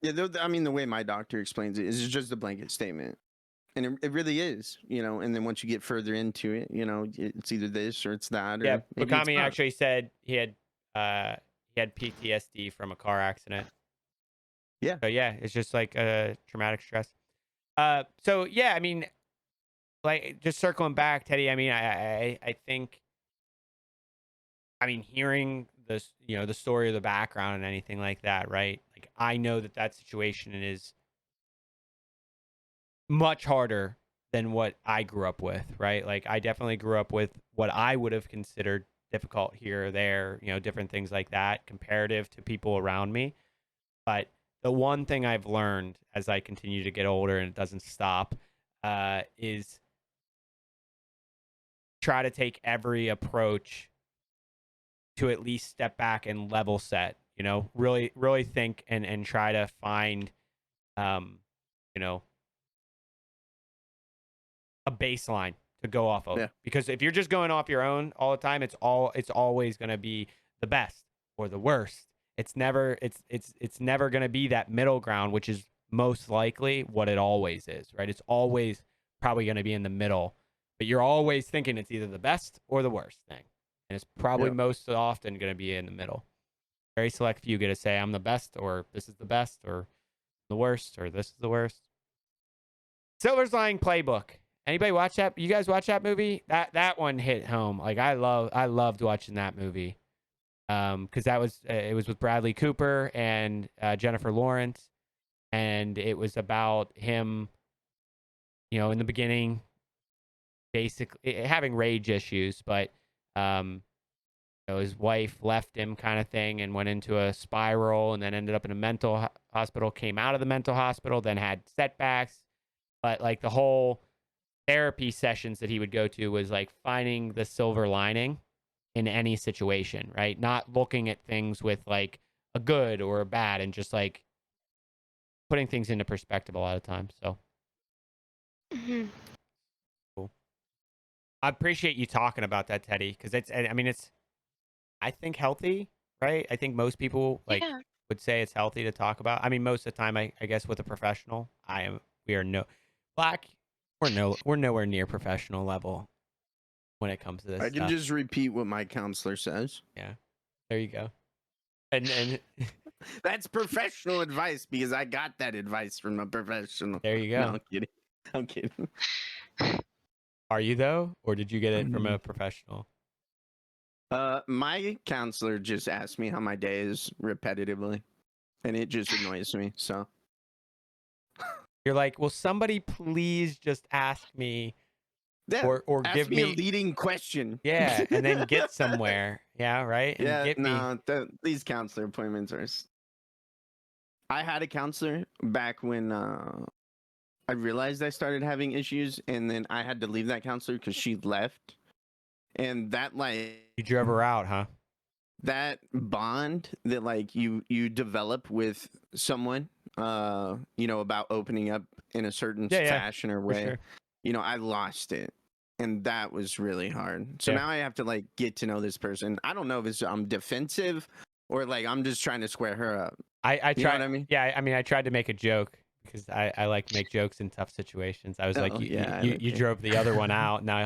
yeah. I mean, the way my doctor explains it is just a blanket statement, and it really is. You know, and then once you get further into it, you know, it's either this or it's that, yeah, or maybe it's Bakami not. actually said he had PTSD from a car accident. Yeah, So yeah, it's just like a traumatic stress. So yeah, I mean, like just circling back, Teddy. I mean, I think, I mean, hearing this, you know, the story of the background and anything like that, right? Like I know that situation is much harder than what I grew up with, right? Like I definitely grew up with what I would have considered difficult here or there, you know, different things like that, comparative to people around me. But the one thing I've learned as I continue to get older and it doesn't stop, is try to take every approach to at least step back and level set, really, really think and try to find, you know, a baseline to go off of. Yeah. Because if you're just going off your own all the time, it's always going to be the best or the worst. It's never going to be that middle ground, which is most likely what it always is, right? It's always probably going to be in the middle, but you're always thinking it's either the best or the worst thing. And it's probably most often going to be in the middle. Very select few get to say, I'm the best, or this is the best, or the worst, or this is the worst. Silver's Lining Playbook. Anybody watch that? You guys watch that movie? That one hit home. Like I loved watching that movie. Because it was with Bradley Cooper and Jennifer Lawrence, and it was about him, in the beginning, basically having rage issues, but his wife left him, kind of thing, and went into a spiral, and then ended up in a mental hospital. Came out of the mental hospital, then had setbacks, but like the whole therapy sessions that he would go to was like finding the silver lining in any situation, right? Not looking at things with like a good or a bad, and just like putting things into perspective a lot of times. So cool. I appreciate you talking about that, Teddy, because it's I think healthy, right? I think most people would say it's healthy to talk about. I mean, most of the time, I guess with a professional, we're nowhere near professional level when it comes to this I can stuff. just repeat what my counselor says. Yeah, there you go. And that's professional advice, because I got that advice from a professional. There you go. No, I'm kidding. Are you though, or did you get it from a professional? My counselor just asked me how my day is repetitively, and it just annoys me. So you're like, will somebody please just ask me, or ask give me a leading question? Yeah, and then get somewhere. Yeah, right. And yeah, get no, these counselor appointments are. I had a counselor back when I realized I started having issues, and then I had to leave that counselor because she left, and that you drove her out, huh? That bond that like you develop with someone, about opening up in a certain fashion or way. Sure. I lost it, and that was really hard. So now I have to like get to know this person. I don't know if I'm defensive or like I'm just trying to square her up. I tried. You know what I mean? Yeah, I mean, I tried to make a joke because I like to make jokes in tough situations. I was like, you drove the other one out. Now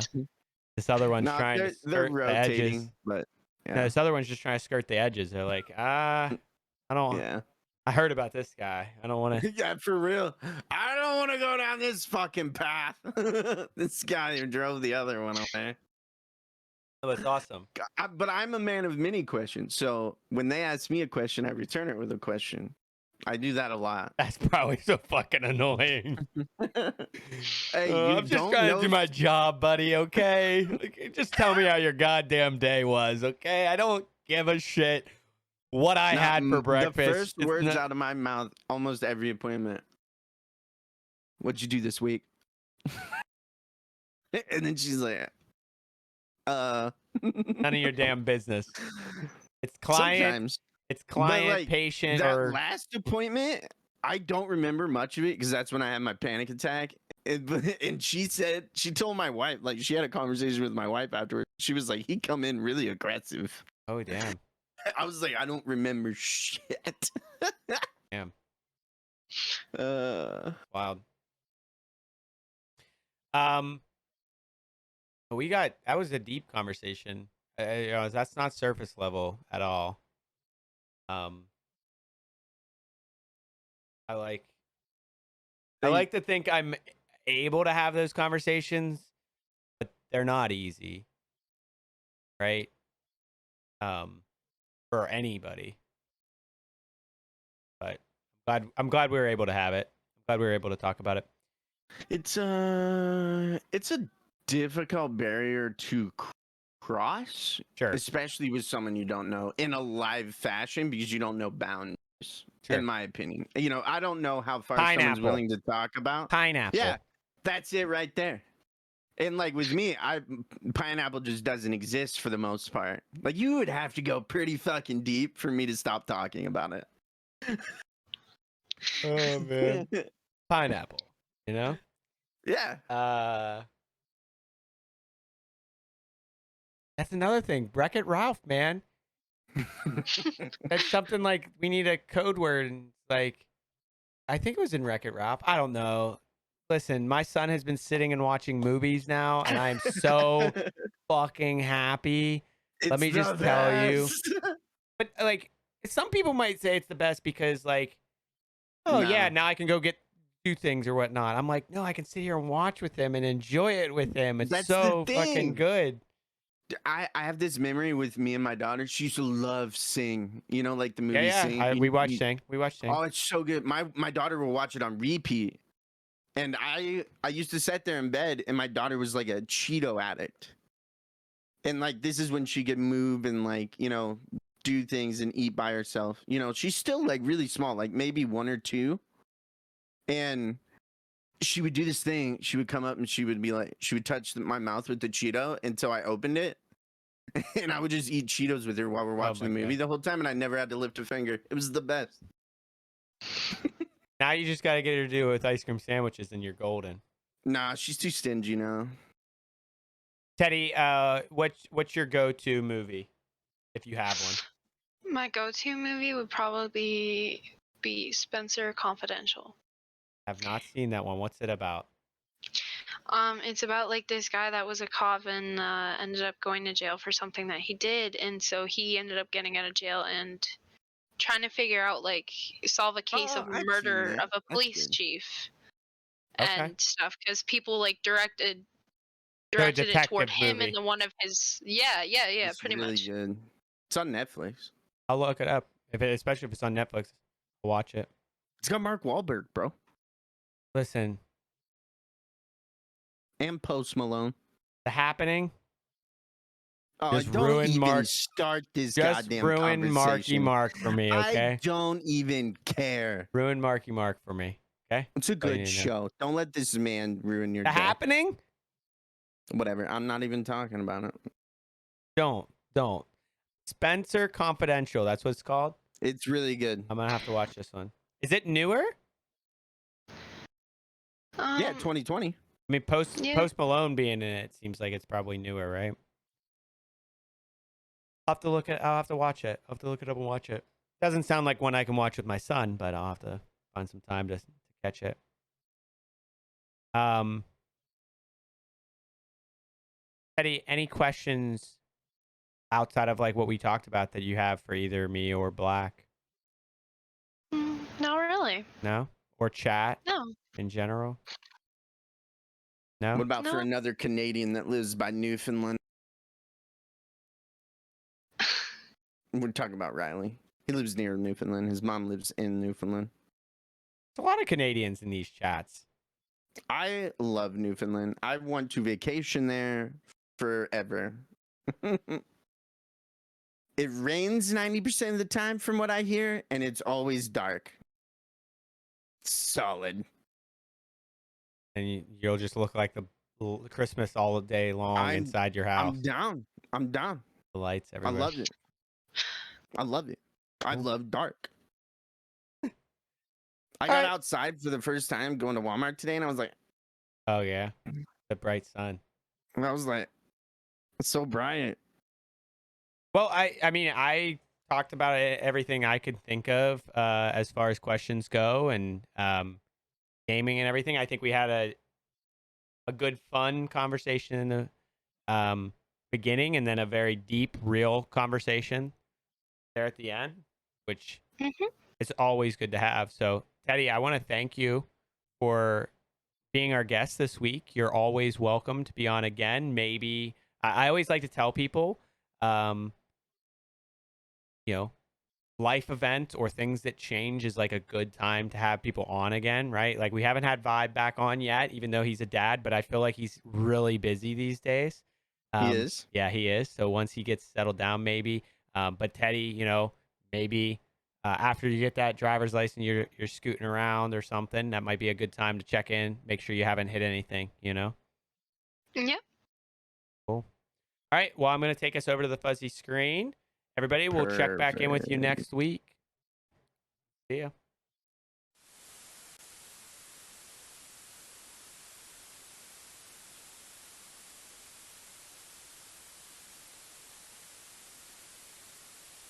this other one's trying to skirt the edges. But no, this other one's just trying to skirt the edges. They're like, I don't. Yeah. I heard about this guy. I don't want to. Yeah, for real. I don't want to go down this fucking path. This guy who drove the other one away. Oh, that's awesome. But I'm a man of many questions. So when they ask me a question, I return it with a question. I do that a lot. That's probably so fucking annoying. Hey, I'm just trying to do my job, buddy, okay? Just tell me how your goddamn day was, okay? I don't give a shit what I had for breakfast. The first words out of my mouth almost every appointment. What'd you do this week? And then she's like, none of your damn business. It's client. Sometimes. It's client, patient, that or last appointment. I don't remember much of it because that's when I had my panic attack. And she told my wife, like she had a conversation with my wife afterwards. She was like, he come in really aggressive. Oh damn. I was like, I don't remember shit. Damn. Wild. That was a deep conversation. That's not surface level at all. I like to think I'm able to have those conversations, but they're not easy, right? For anybody. But I'm glad we were able to have it. I'm glad we were able to talk about it. It's a difficult barrier to cross, sure, especially with someone you don't know in a live fashion because you don't know boundaries. Sure. In my opinion, I don't know how far someone's willing to talk about pineapple. Yeah, that's it right there. And like with me, pineapple just doesn't exist for the most part. Like you would have to go pretty fucking deep for me to stop talking about it. Oh man, pineapple. You know. Yeah. That's another thing. Wreck-It Ralph, man. That's something like we need a code word. And like, I think it was in Wreck-It Ralph. I don't know. Listen, my son has been sitting and watching movies now, and I am so fucking happy. Let me just tell you. But like, some people might say it's the best because like, oh yeah, No. now I can go do things or whatnot. I'm like, no, I can sit here and watch with him and enjoy it with him. It's That's so the fucking thing. good. I have this memory with me and my daughter. She used to love Sing. You know, like the movie Yeah, Sing. we watched Sing. We watched Sing. Oh, it's so good. My daughter will watch it on repeat. And I used to sit there in bed, and my daughter was like a Cheeto addict. And like this is when she could move and like do things and eat by herself. She's still like really small, like maybe 1 or 2. And she would do this thing. She would come up and she would be like, she would touch my mouth with the Cheeto until I opened it. And I would just eat Cheetos with her while we're watching the movie God. the whole time. And I never had to lift a finger. It was the best. Now you just got to get her to do it with ice cream sandwiches and you're golden. Nah, she's too stingy now. Teddy, what's your go-to movie if you have one? My go-to movie would probably be Spencer Confidential. I've not seen that one. What's it about? It's about like this guy that was a cop and ended up going to jail for something that he did, and so he ended up getting out of jail and trying to figure out like solve a case of I've seen murder that. of a That's police good. chief Okay. and stuff, because people like directed So a it toward detective him movie. and the one of his It's pretty really much. good. It's on Netflix. I'll look it up. Especially if it's on Netflix, I'll watch it. It's got Mark Wahlberg, bro, Listen, and Post Malone. The Happening. Oh, Just don't ruin even Mark. start this Just goddamn ruin Marky conversation. Mark for me, okay? I don't even care. Ruin Marky Mark for me, okay? It's a That's all you good need to know. show. Don't let this man ruin your The day. Happening? Whatever. I'm not even talking about it. Don't. Spencer Confidential. That's what it's called. It's really good. I'm gonna have to watch this one. Is it newer? Yeah, 2020. I mean, Post Malone being in it seems like it's probably newer, right? I'll have to watch it. I'll have to look it up and watch it. Doesn't sound like one I can watch with my son, but I'll have to find some time to catch it. Eddie, any questions outside of like what we talked about that you have for either me or Black? Not really. No? Or chat No. in general? No? What about for No. another Canadian that lives by Newfoundland? We're talking about Riley. He lives near Newfoundland. His mom lives in Newfoundland. There's a lot of Canadians in these chats. I love Newfoundland. I want to vacation there forever. It rains 90% of the time from what I hear, and it's always dark. Solid. And you'll just look like the Christmas all day long inside your house. I'm down. The lights everywhere. I love it. I love dark. I got outside for the first time going to Walmart today, and I was like, oh yeah, the bright sun. And I was like, it's so bright. Well, I mean, I talked about everything I could think of as far as questions go, and gaming and everything. I think we had a good, fun conversation in the beginning, and then a very deep, real conversation there at the end, which is always good to have. So, Teddy, I want to thank you for being our guest this week. You're always welcome to be on again. Maybe I always like to tell people, life event or things that change is like a good time to have people on again, right? Like we haven't had Vibe back on yet, even though he's a dad, but I feel like he's really busy these days. He is. Yeah, he is. So once he gets settled down, maybe. But Teddy, maybe after you get that driver's license, you're scooting around or something. That might be a good time to check in, make sure you haven't hit anything. Yep. All right. Well, I'm going to take us over to the fuzzy screen. Everybody, we'll check back in with you Perfect. next week. See ya.